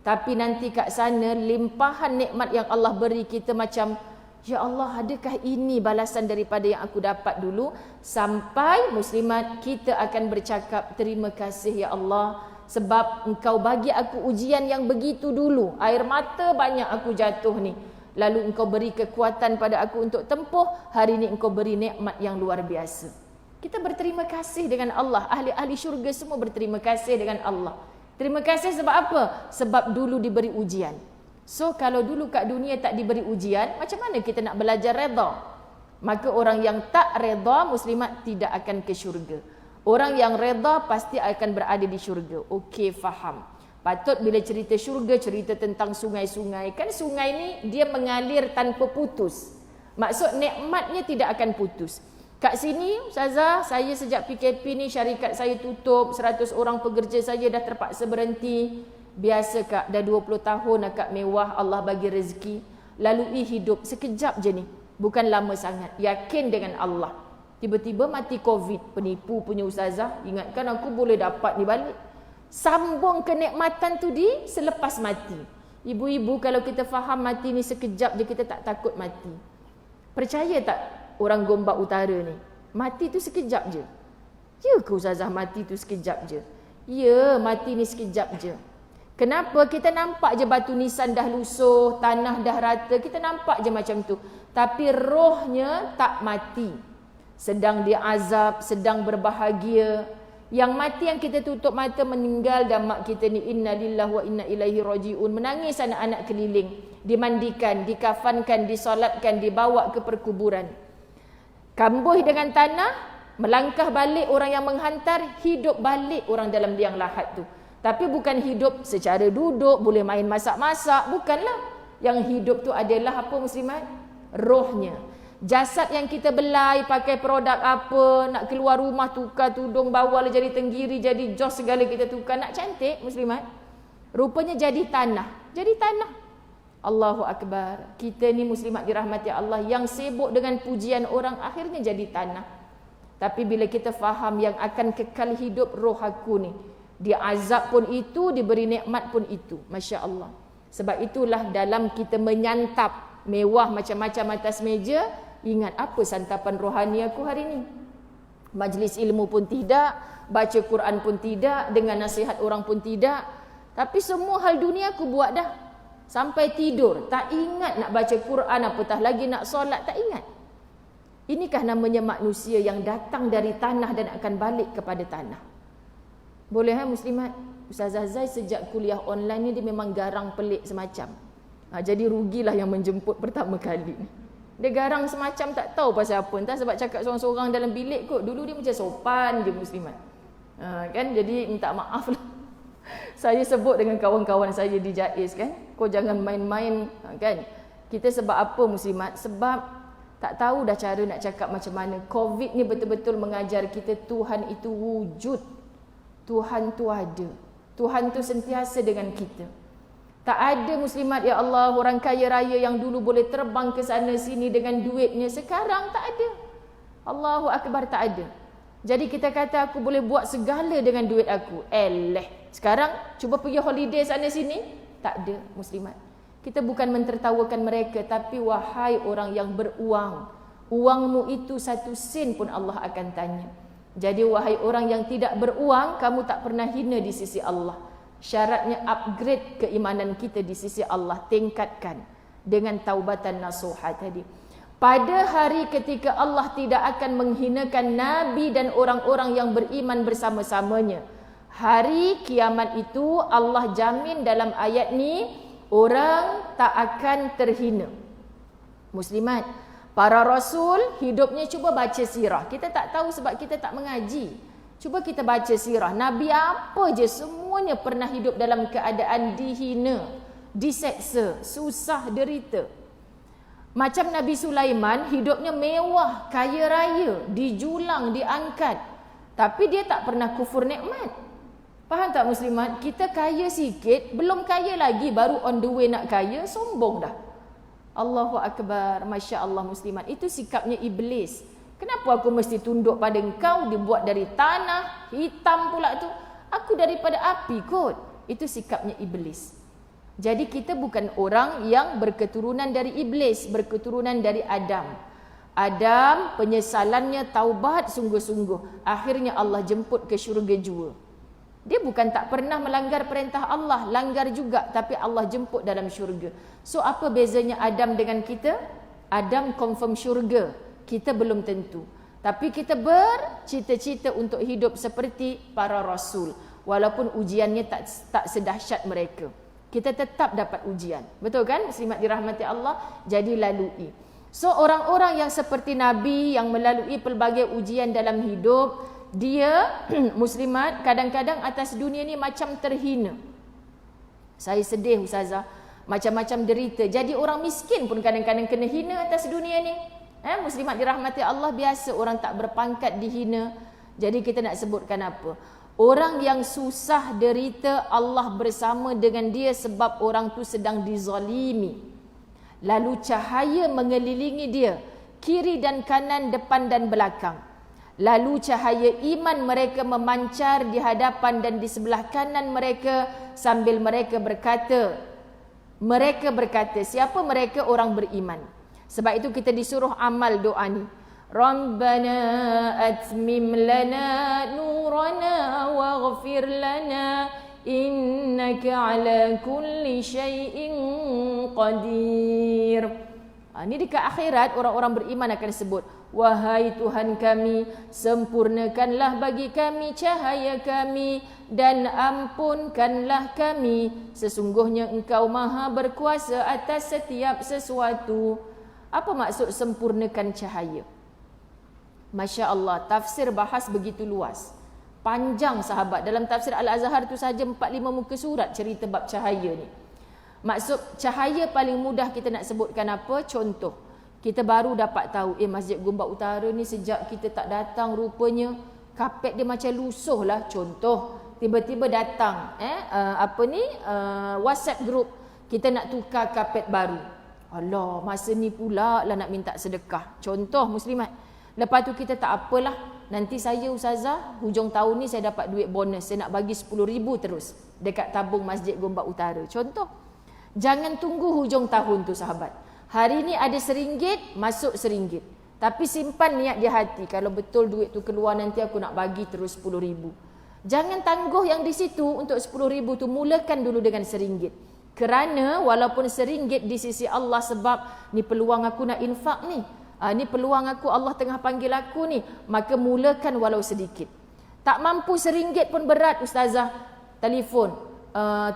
Tapi nanti kat sana limpahan nikmat yang Allah beri kita macam, ya Allah, adakah ini balasan daripada yang aku dapat dulu? Sampai muslimat kita akan bercakap, terima kasih ya Allah, sebab engkau bagi aku ujian yang begitu dulu. Air mata banyak aku jatuh ni. Lalu engkau beri kekuatan pada aku untuk tempuh. Hari ini engkau beri nikmat yang luar biasa. Kita berterima kasih dengan Allah. Ahli-ahli syurga semua berterima kasih dengan Allah. Terima kasih sebab apa? Sebab dulu diberi ujian. So kalau dulu kat dunia tak diberi ujian, macam mana kita nak belajar redha? Maka orang yang tak redha muslimat tidak akan ke syurga. Orang yang redha pasti akan berada di syurga. Okey, faham. Patut bila cerita syurga, cerita tentang sungai-sungai. Kan sungai ni dia mengalir tanpa putus. Maksud nikmatnya tidak akan putus. Kat sini Ustazah, saya sejak PKP ni syarikat saya tutup, 100 orang pekerja saya dah terpaksa berhenti. Biasa Kak, dah 20 tahun akak mewah, Allah bagi rezeki. Lalui hidup sekejap je ni. Bukan lama sangat. Yakin dengan Allah. Tiba-tiba mati COVID. Penipu punya Ustazah. Ingatkan aku boleh dapat ni balik. Sambung kenikmatan tu di selepas mati. Ibu-ibu, kalau kita faham mati ni sekejap je, kita tak takut mati. Percaya tak orang Gombak Utara ni? Mati tu sekejap je. Ya ke Ustazah mati tu sekejap je? Ya, mati ni sekejap je. Kenapa? Kita nampak je batu nisan dah lusuh, tanah dah rata, kita nampak je macam tu. Tapi rohnya tak mati. Sedang diazab, sedang berbahagia. Yang mati yang kita tutup mata meninggal, dan mak kita ni innalillahi wa inna ilaihi rajiun, menangis anak-anak keliling, dimandikan, dikafankan, disolatkan, dibawa ke perkuburan. Kambuh dengan tanah, melangkah balik orang yang menghantar, hidup balik orang dalam liang lahat tu. Tapi bukan hidup secara duduk, boleh main masak-masak, bukanlah. Yang hidup tu adalah apa muslimat? Rohnya. Jasad yang kita belai, pakai produk apa, nak keluar rumah tukar tudung, bawa lah jadi tenggiri, jadi jos segala kita tukar, nak cantik muslimat. Rupanya jadi tanah. Jadi tanah. Allahu Akbar. Kita ni muslimat dirahmati Allah, yang sibuk dengan pujian orang, akhirnya jadi tanah. Tapi bila kita faham yang akan kekal hidup roh aku ni, dia azab pun itu, diberi nikmat pun itu. Masya Allah. Sebab itulah dalam kita menyantap mewah macam-macam atas meja, ingat apa santapan rohani aku hari ni. Majlis ilmu pun tidak, baca Quran pun tidak, dengan nasihat orang pun tidak. Tapi semua hal dunia aku buat dah. Sampai tidur, tak ingat nak baca Quran, apatah lagi nak solat, tak ingat. Inikah namanya manusia yang datang dari tanah dan akan balik kepada tanah. Boleh muslimat? Ustazah Zai sejak kuliah online ni dia memang garang pelik semacam. Jadi rugilah yang menjemput pertama kali ni. Dia garang semacam tak tahu pasal apa. Entah sebab cakap seorang-seorang dalam bilik kot. Dulu dia macam sopan je muslimat. Kan, jadi minta maaf lah. Saya sebut dengan kawan-kawan saya di JAIS kan. Kau jangan main-main kan. Kita sebab apa muslimat? Sebab tak tahu dah cara nak cakap macam mana. COVID ni betul-betul mengajar kita Tuhan itu wujud. Tuhan tu ada. Tuhan tu sentiasa dengan kita. Tak ada muslimat, ya Allah, orang kaya raya yang dulu boleh terbang ke sana sini dengan duitnya, sekarang tak ada. Allahu Akbar, tak ada. Jadi kita kata aku boleh buat segala dengan duit aku. Sekarang cuba pergi holiday sana sini, tak ada muslimat. Kita bukan mentertawakan mereka, tapi wahai orang yang beruang, uangmu itu 1 sen pun Allah akan tanya. Jadi wahai orang yang tidak beruang, kamu tak pernah hina di sisi Allah. Syaratnya upgrade keimanan kita di sisi Allah, tingkatkan dengan taubatan nasuha tadi. Pada hari ketika Allah tidak akan menghinakan Nabi dan orang-orang yang beriman bersama-samanya. Hari kiamat itu Allah jamin dalam ayat ni, orang tak akan terhina. Muslimat, para rasul hidupnya, cuba baca sirah. Kita tak tahu sebab kita tak mengaji. Cuba kita baca sirah. Nabi apa je semuanya pernah hidup dalam keadaan dihina, diseksa, susah, derita. Macam Nabi Sulaiman, hidupnya mewah, kaya raya, dijulang, diangkat. Tapi dia tak pernah kufur nikmat. Faham tak muslimat? Kita kaya sikit, belum kaya lagi, baru on the way nak kaya, sombong dah. Allahu Akbar, Masya Allah muslimat. Itu sikapnya iblis. Kenapa aku mesti tunduk pada engkau, dibuat dari tanah, hitam pula tu. Aku daripada api kot. Itu sikapnya iblis. Jadi kita bukan orang yang berketurunan dari iblis, berketurunan dari Adam. Adam penyesalannya taubat sungguh-sungguh. Akhirnya Allah jemput ke syurga jua. Dia bukan tak pernah melanggar perintah Allah, langgar juga, tapi Allah jemput dalam syurga. So apa bezanya Adam dengan kita? Adam confirm syurga. Kita belum tentu. Tapi kita bercita-cita untuk hidup seperti para rasul. Walaupun ujiannya tak sedahsyat mereka. Kita tetap dapat ujian. Betul kan? Muslimat dirahmati Allah. Jadi lalui. So orang-orang yang seperti Nabi yang melalui pelbagai ujian dalam hidup, dia muslimat kadang-kadang atas dunia ni macam terhina. Saya sedih Ustazah, macam-macam derita. Jadi orang miskin pun kadang-kadang kena hina atas dunia ni. Muslimat dirahmati Allah, biasa orang tak berpangkat dihina. Jadi kita nak sebutkan apa? Orang yang susah derita, Allah bersama dengan dia sebab orang tu sedang dizalimi. Lalu cahaya mengelilingi dia, kiri dan kanan, depan dan belakang. Lalu cahaya iman mereka memancar di hadapan dan di sebelah kanan mereka sambil mereka berkata, siapa mereka? Orang beriman. Sebab itu kita disuruh amal doa ni. Rabbana atmim lana nurana waghfir lana innaka ala kulli syai'in qadir. Ini dekat akhirat orang-orang beriman akan sebut, wahai Tuhan kami, sempurnakanlah bagi kami cahaya kami dan ampunkanlah kami. Sesungguhnya Engkau maha berkuasa atas setiap sesuatu. Apa maksud sempurnakan cahaya? Masya Allah, tafsir bahas begitu luas. Panjang sahabat. Dalam tafsir Al-Azhar tu saja 4-5 muka surat cerita bab cahaya ni. Maksud cahaya paling mudah kita nak sebutkan apa? Contoh, kita baru dapat tahu Masjid Gombak Utara ni sejak kita tak datang rupanya kapet dia macam lusuh lah. Contoh, tiba-tiba datang WhatsApp group, kita nak tukar kapet baru. Allah, masa ni pula lah nak minta sedekah. Contoh muslimat. Lepas tu kita tak apalah, nanti saya Ustazah hujung tahun ni saya dapat duit bonus, saya nak bagi 10,000 terus dekat tabung Masjid Gombak Utara. Contoh. Jangan tunggu hujung tahun tu sahabat. Hari ni ada RM1, masuk RM1. Tapi simpan niat di hati, kalau betul duit tu keluar nanti aku nak bagi terus 10,000. Jangan tangguh yang di situ untuk 10,000 tu, mulakan dulu dengan RM1. Kerana walaupun RM1 di sisi Allah, sebab ni peluang aku nak infak ni. Ni peluang aku, Allah tengah panggil aku ni. Maka mulakan walau sedikit. Tak mampu RM1 pun berat Ustazah. Telefon.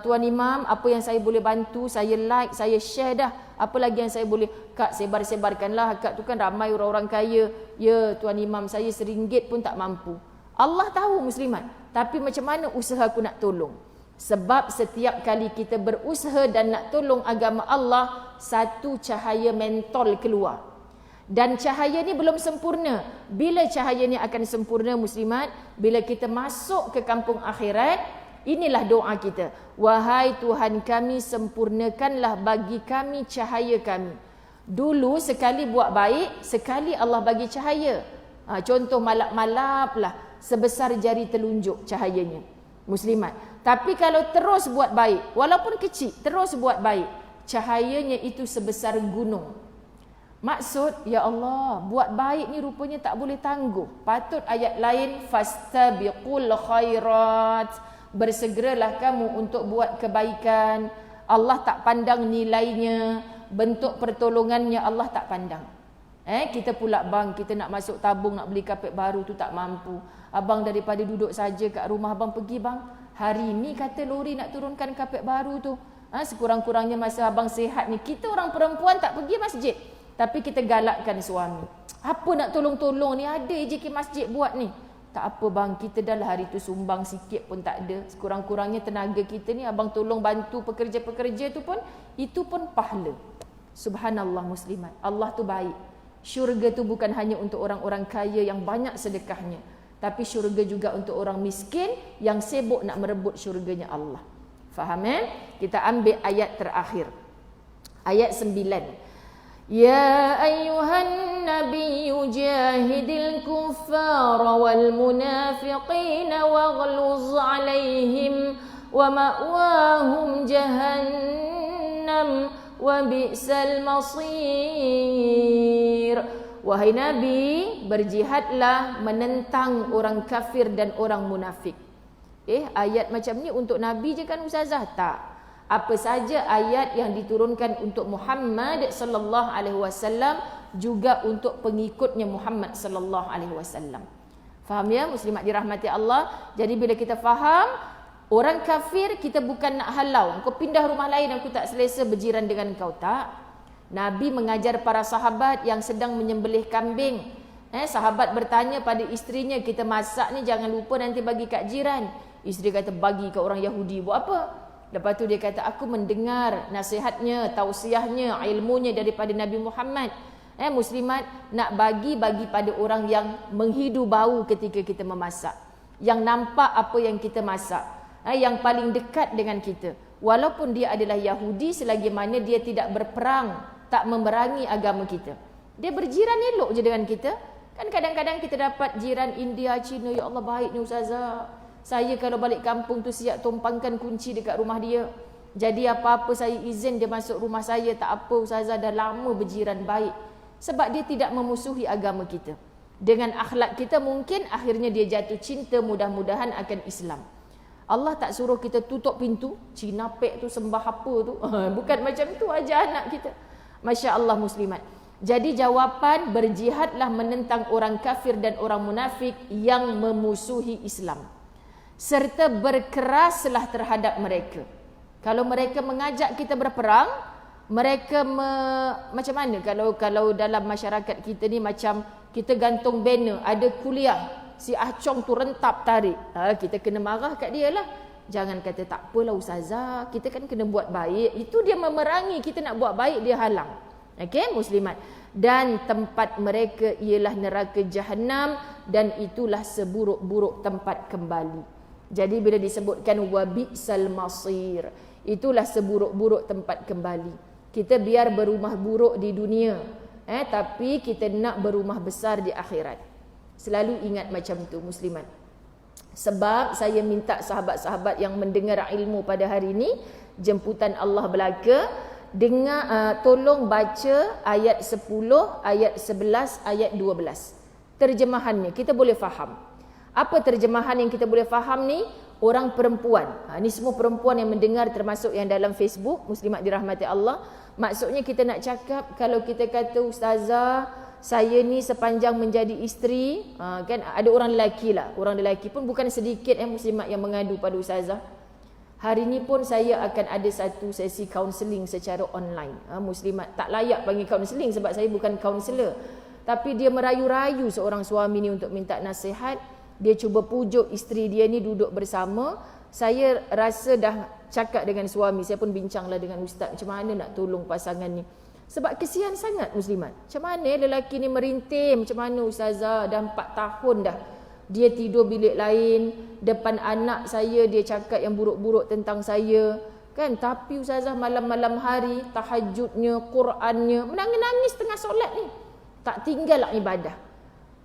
Tuan Imam, apa yang saya boleh bantu, saya like, saya share dah. Apa lagi yang saya boleh, Kak sebar-sebarkanlah. Kak tu kan ramai orang-orang kaya. Ya Tuan Imam, saya RM1 pun tak mampu. Allah tahu muslimat. Tapi macam mana usaha aku nak tolong? Sebab setiap kali kita berusaha dan nak tolong agama Allah, satu cahaya mentol keluar. Dan cahaya ni belum sempurna. Bila cahaya ni akan sempurna muslimat? Bila kita masuk ke kampung akhirat. Inilah doa kita. Wahai Tuhan kami, sempurnakanlah bagi kami cahaya kami. Dulu sekali buat baik, sekali Allah bagi cahaya. Contoh malap-malap lah, sebesar jari telunjuk cahayanya. Muslimat. Tapi kalau terus buat baik, walaupun kecil, terus buat baik, cahayanya itu sebesar gunung. Maksud, ya Allah, buat baik ni rupanya tak boleh tangguh. Patut ayat lain, fastabiqul khairat. Bersegeralah kamu untuk buat kebaikan. Allah tak pandang nilainya, bentuk pertolongannya Allah tak pandang. Kita pula bang, kita nak masuk tabung, nak beli kapet baru tu tak mampu. Abang daripada duduk saja kat rumah, abang pergi bang. Hari ni kata lori nak turunkan kapet baru tu. Sekurang-kurangnya masa abang sihat ni, kita orang perempuan tak pergi masjid. Tapi kita galakkan suami. Apa nak tolong-tolong ni, ada je ke masjid buat ni. Tak apa bang, kita dah lah hari tu sumbang sikit pun tak ada. Sekurang-kurangnya tenaga kita ni, abang tolong bantu pekerja-pekerja tu pun, itu pun pahala. Subhanallah muslimat. Allah tu baik. Syurga tu bukan hanya untuk orang-orang kaya yang banyak sedekahnya. Tapi syurga juga untuk orang miskin yang sibuk nak merebut syurganya Allah. Faham Kita ambil ayat terakhir. Ayat 9. Ya ayyuhan nabiyyu jahidil kuffara wal munafiqina waghluz alaihim wa ma'wahum jahannam wa bi'sal masir. Wahai Nabi, berjihadlah menentang orang kafir dan orang munafik. Ayat macam ni untuk Nabi je kan Ustazah? Tak. Apa saja ayat yang diturunkan untuk Muhammad sallallahu alaihi wasallam juga untuk pengikutnya Muhammad sallallahu alaihi wasallam. Faham ya muslimat dirahmati Allah? Jadi bila kita faham orang kafir, kita bukan nak halau, kau pindah rumah lain aku tak selesa berjiran dengan kau, tak. Nabi mengajar para sahabat yang sedang menyembelih kambing. Sahabat bertanya pada isterinya, kita masak ni jangan lupa nanti bagi kat jiran. Isteri kata bagi kat orang Yahudi. Buat apa? Lepas tu dia kata, aku mendengar nasihatnya, tausiahnya, ilmunya daripada Nabi Muhammad. Muslimat, nak bagi pada orang yang menghidu bau ketika kita memasak, yang nampak apa yang kita masak, yang paling dekat dengan kita. Walaupun dia adalah Yahudi, selagi mana dia tidak berperang, tak memerangi agama kita, dia berjiran elok je dengan kita. Kan kadang-kadang kita dapat jiran India, Cina, ya Allah baik ni ustazah, saya kalau balik kampung tu siap tumpangkan kunci dekat rumah dia. Jadi apa-apa saya izin dia masuk rumah saya, tak apa ustazah, dah lama berjiran baik. Sebab dia tidak memusuhi agama kita. Dengan akhlak kita mungkin akhirnya dia jatuh cinta mudah-mudahan akan Islam. Allah tak suruh kita tutup pintu, Cina pek tu sembah apa tu. Bukan macam tu aja anak kita. Masya Allah muslimat. Jadi jawapan, berjihadlah menentang orang kafir dan orang munafik yang memusuhi Islam. Serta berkeraslah terhadap mereka. Kalau mereka mengajak kita berperang, mereka macam mana kalau dalam masyarakat kita ni, macam kita gantung banner, ada kuliah, si Ah Chong tu rentap tarik, kita kena marah kat dia lah. Jangan kata tak apalah ustazah, kita kan kena buat baik. Itu dia memerangi kita nak buat baik, dia halang. Okey muslimat. Dan tempat mereka ialah neraka Jahannam, dan itulah seburuk-buruk tempat kembali. Jadi bila disebutkan wabi'sal masir, itulah seburuk-buruk tempat kembali. Kita biar berumah buruk di dunia, tapi kita nak berumah besar di akhirat. Selalu ingat macam tu muslimat. Sebab saya minta sahabat-sahabat yang mendengar ilmu pada hari ini, jemputan Allah belaka, dengar, tolong baca ayat 10, ayat 11, ayat 12. Terjemahannya kita boleh faham. Apa terjemahan yang kita boleh faham ni? Orang perempuan. Ni semua perempuan yang mendengar, termasuk yang dalam Facebook, muslimat dirahmati Allah. Maksudnya kita nak cakap, kalau kita kata ustazah, saya ni sepanjang menjadi isteri, kan ada orang lelaki lah. Orang lelaki pun bukan sedikit muslimat yang mengadu pada ustazah. Hari ni pun saya akan ada satu sesi kaunseling secara online. Muslimat tak layak panggil kaunseling sebab saya bukan kaunselor. Tapi dia merayu-rayu seorang suami ni untuk minta nasihat. Dia cuba pujuk isteri dia ni duduk bersama. Saya rasa dah cakap dengan suami, saya pun bincanglah dengan ustaz, macam mana nak tolong pasangan ni. Sebab kesian sangat muslimat. Macam mana lelaki ni merintim, macam mana ustazah, dah 4 tahun dah dia tidur bilik lain, depan anak saya dia cakap yang buruk-buruk tentang saya. Kan, tapi ustazah malam-malam hari tahajudnya, Qurannya, menangis-nangis tengah solat ni. Tak tinggal lah ibadah.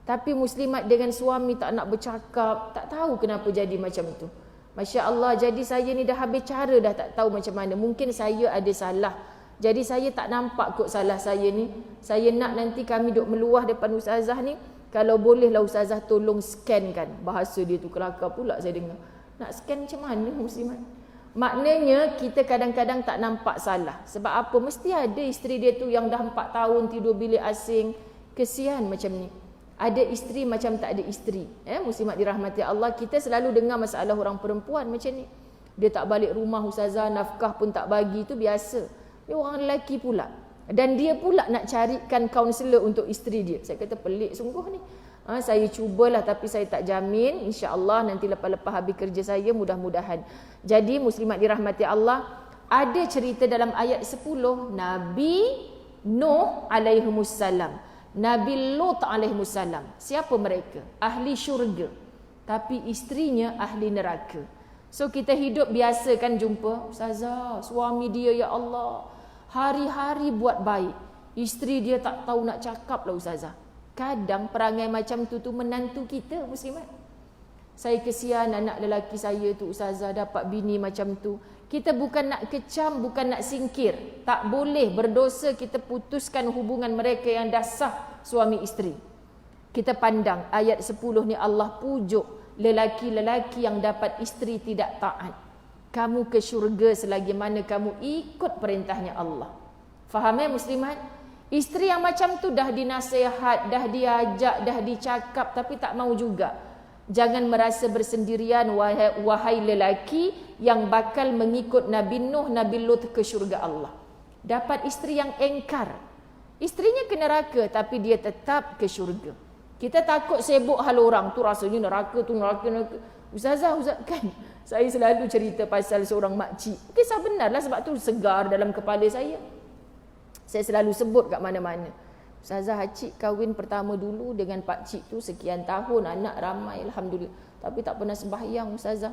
Tapi muslimat dengan suami tak nak bercakap, tak tahu kenapa jadi macam tu. Masya Allah, jadi saya ni dah habis cara dah tak tahu macam mana. Mungkin saya ada salah. Jadi saya tak nampak kot salah saya ni. Saya nak nanti kami duk meluah depan ustazah ni, kalau bolehlah ustazah tolong scan kan. Bahasa dia tu kelakar pula saya dengar. Nak scan macam mana muslimat? Maknanya kita kadang-kadang tak nampak salah. Sebab apa? Mesti ada isteri dia tu yang dah 4 tahun tidur bilik asing. Kesian macam ni. Ada isteri macam tak ada isteri. Muslimat dirahmati Allah, kita selalu dengar masalah orang perempuan macam ni. Dia tak balik rumah ustazah, nafkah pun tak bagi, itu biasa. Dia orang lelaki pula. Dan dia pula nak carikan kaunselor untuk isteri dia. Saya kata pelik sungguh ni. Saya cubalah tapi saya tak jamin. InsyaAllah nanti lepas-lepas habis kerja saya, mudah-mudahan. Jadi muslimat dirahmati Allah, ada cerita dalam ayat 10, Nabi Nuh alaihimussalam, Nabi Lut alaihissalam. Siapa mereka? Ahli syurga. Tapi isterinya ahli neraka. So kita hidup biasa kan jumpa, ustazah, suami dia ya Allah, hari-hari buat baik. Isteri dia tak tahu nak cakap lah ustazah. Kadang perangai macam tu menantu kita muslimat. Saya kesian anak lelaki saya tu ustazah dapat bini macam tu. Kita bukan nak kecam, bukan nak singkir. Tak boleh, berdosa kita putuskan hubungan mereka yang dah sah suami isteri. Kita pandang ayat 10 ni, Allah pujuk lelaki-lelaki yang dapat isteri tidak taat. Kamu ke syurga selagi mana kamu ikut perintahnya Allah. Faham muslimat? Isteri yang macam tu dah dinasihat, dah diajak, dah dicakap tapi tak mau juga. Jangan merasa bersendirian wahai lelaki yang bakal mengikut Nabi Nuh, Nabi Lut ke syurga Allah. Dapat isteri yang engkar. Isterinya ke neraka tapi dia tetap ke syurga. Kita takut sibuk hal orang tu, rasanya neraka tu neraka. Ustazah kan saya selalu cerita pasal seorang makcik. Kisah benar lah, sebab tu segar dalam kepala saya. Saya selalu sebut kat mana-mana. Ustazah Acik kahwin pertama dulu dengan pak cik tu sekian tahun, anak ramai alhamdulillah, tapi tak pernah sembahyang Ustazah.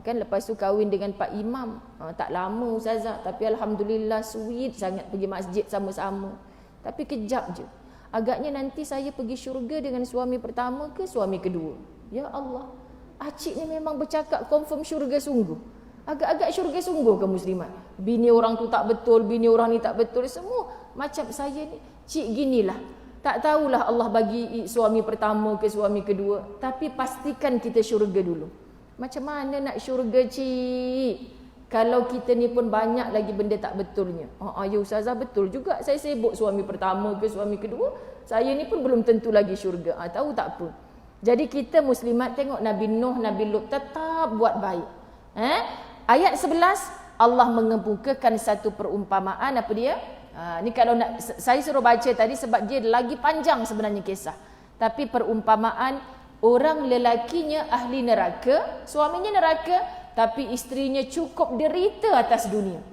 Kan lepas tu kahwin dengan pak imam, tak lama Ustazah, tapi alhamdulillah sweet sangat pergi masjid sama-sama. Tapi kejap je, agaknya nanti saya pergi syurga dengan suami pertama ke suami kedua. Ya Allah, Acik ni memang bercakap confirm syurga sungguh. Agak-agak syurga sungguh ke muslimat? Bini orang tu tak betul, bini orang ni tak betul, semua macam saya ni. Cik ginilah, tak tahulah Allah bagi suami pertama ke suami kedua, tapi pastikan kita syurga dulu. Macam mana nak syurga cik, kalau kita ni pun banyak lagi benda tak betulnya? Ya Ustazah, betul juga, saya sibuk suami pertama ke suami kedua, saya ni pun belum tentu lagi syurga. Tahu tak apa. Jadi kita muslimat tengok Nabi Nuh, Nabi Lut tetap buat baik. Ayat 11 Allah mengemukakan satu perumpamaan. Apa dia? Ni kalau nak, saya suruh baca tadi sebab dia lagi panjang sebenarnya kisah. Tapi perumpamaan orang lelakinya ahli neraka, suaminya neraka, tapi isterinya cukup derita atas dunia.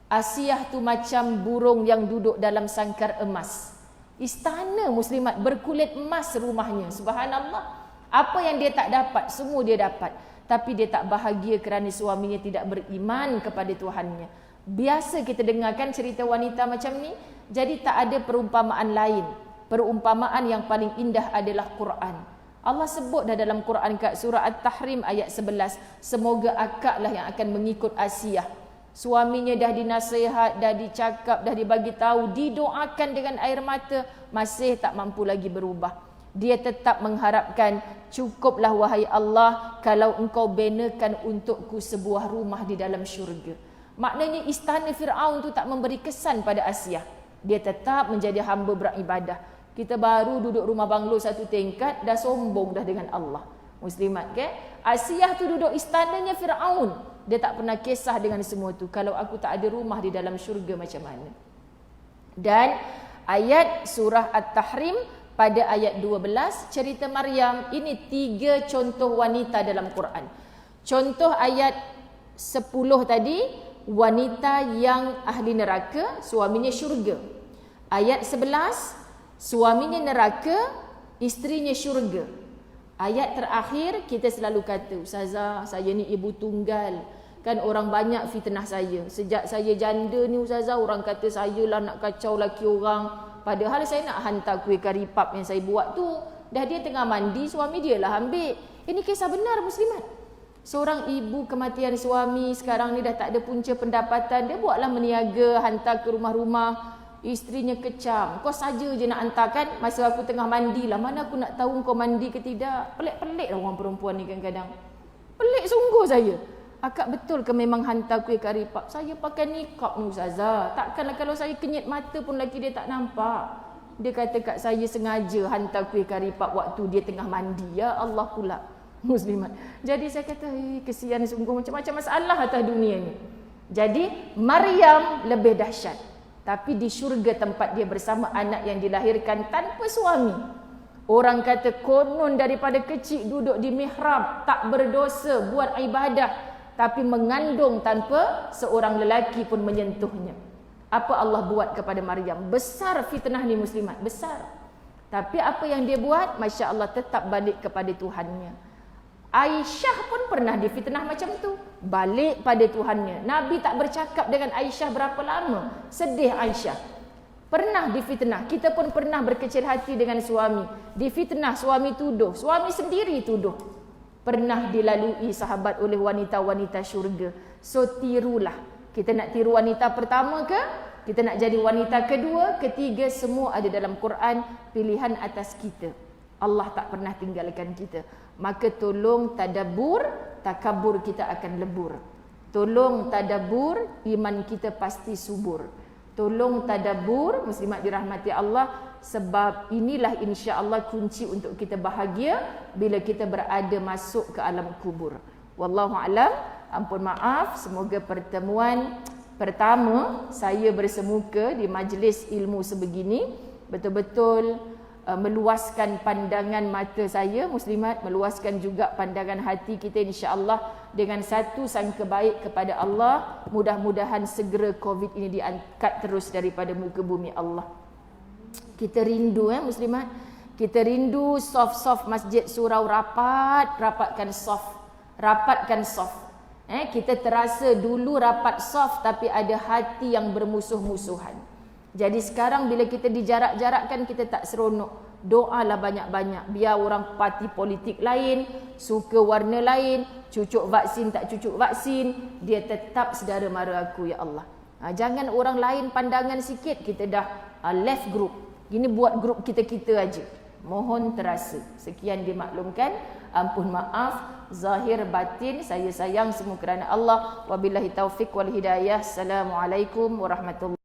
Asiyah tu macam burung yang duduk dalam sangkar emas. Istana muslimat berkulit emas rumahnya. Subhanallah. Apa yang dia tak dapat, semua dia dapat. Tapi dia tak bahagia kerana suaminya tidak beriman kepada Tuhannya. Biasa kita dengarkan cerita wanita macam ni. Jadi tak ada perumpamaan lain. Perumpamaan yang paling indah adalah Quran. Allah sebut dah dalam Quran kat surah At-Tahrim ayat 11. Semoga akaklah yang akan mengikut Asiyah. Suaminya dah dinasihat, dah dicakap, dah dibagi tahu, didoakan dengan air mata, masih tak mampu lagi berubah. Dia tetap mengharapkan, cukuplah wahai Allah kalau engkau benakan untukku sebuah rumah di dalam syurga. Maknanya istana Fir'aun tu tak memberi kesan pada Asiyah. Dia tetap menjadi hamba beribadah. Kita baru duduk rumah banglo satu tingkat, dah sombong dah dengan Allah. Muslimat ke? Asiyah tu duduk istananya Fir'aun. Dia tak pernah kisah dengan semua tu. Kalau aku tak ada rumah di dalam syurga macam mana? Dan ayat surah At-Tahrim pada ayat 12, cerita Maryam. Ini 3 contoh wanita dalam Quran. Contoh ayat 10 tadi, wanita yang ahli neraka, suaminya syurga. Ayat 11, suaminya neraka, isterinya syurga. Ayat terakhir kita selalu kata, Ustazah, saya ni ibu tunggal. Kan orang banyak fitnah saya. Sejak saya janda ni Ustazah, orang kata saya lah nak kacau laki orang. Padahal saya nak hantar kuih kari pap yang saya buat tu. Dah dia tengah mandi, suami dia lah ambil. Ini kisah benar muslimat. Seorang ibu kematian suami, sekarang ni dah tak ada punca pendapatan. Dia buatlah meniaga, hantar ke rumah-rumah. Isterinya kecam, kau saja je nak hantarkan masa aku tengah mandi lah. Mana aku nak tahu kau mandi ke tidak. Pelik-pelik lah orang perempuan ni kadang-kadang. Pelik sungguh saya. Akak betul ke memang hantar kuih kari pap? Saya pakai nikab ni Ustazah. Takkanlah kalau saya kenyit mata pun laki dia tak nampak. Dia kata kat saya sengaja hantar kuih kari pap waktu dia tengah mandi. Ya Allah pula. Muslimat. Jadi saya kata, kesian sungguh, macam-macam masalah atas dunia ni. Jadi Maryam lebih dahsyat. Tapi di syurga tempat dia bersama anak yang dilahirkan tanpa suami. Orang kata konon daripada kecil duduk di mihrab, tak berdosa, buat ibadah, tapi mengandung tanpa seorang lelaki pun menyentuhnya. Apa Allah buat kepada Maryam? Besar fitnah ni muslimat, besar. Tapi apa yang dia buat? Masya Allah, tetap balik kepada Tuhannya. Aisyah pun pernah difitnah macam tu, balik pada Tuhannya. Nabi tak bercakap dengan Aisyah berapa lama. Sedih Aisyah. Pernah difitnah. Kita pun pernah berkecil hati dengan suami. Difitnah, suami tuduh, suami sendiri tuduh. Pernah dilalui sahabat oleh wanita-wanita syurga. So tirulah. Kita nak tiru wanita pertama ke? Kita nak jadi wanita kedua, ketiga, semua ada dalam Quran. Pilihan atas kita. Allah tak pernah tinggalkan kita. Maka tolong tadabbur, takabur kita akan lebur. Tolong tadabbur, iman kita pasti subur. Tolong tadabbur, muslimat dirahmati Allah, sebab inilah insya-Allah kunci untuk kita bahagia bila kita berada masuk ke alam kubur. Wallahu alam. Ampun maaf, semoga pertemuan pertama saya bersemuka di majlis ilmu sebegini betul-betul meluaskan pandangan mata saya muslimat, meluaskan juga pandangan hati kita insya-Allah dengan satu sangka baik kepada Allah. Mudah-mudahan segera COVID ini diangkat terus daripada muka bumi Allah. Kita rindu muslimat, kita rindu soft masjid surau rapatkan soft. Kita terasa dulu rapat soft tapi ada hati yang bermusuh-musuhan. Jadi sekarang bila kita dijarak-jarakkan, kita tak seronok. Doalah banyak-banyak. Biar orang parti politik lain, suka warna lain, cucuk vaksin tak cucuk vaksin, dia tetap saudara mara aku ya Allah. Jangan orang lain pandangan sikit, kita dah left group. Gini buat grup kita-kita aja. Mohon terasa. Sekian dimaklumkan. Ampun maaf. Zahir batin saya sayang semua kerana Allah. Wabillahi taufiq wal hidayah. Assalamualaikum warahmatullahi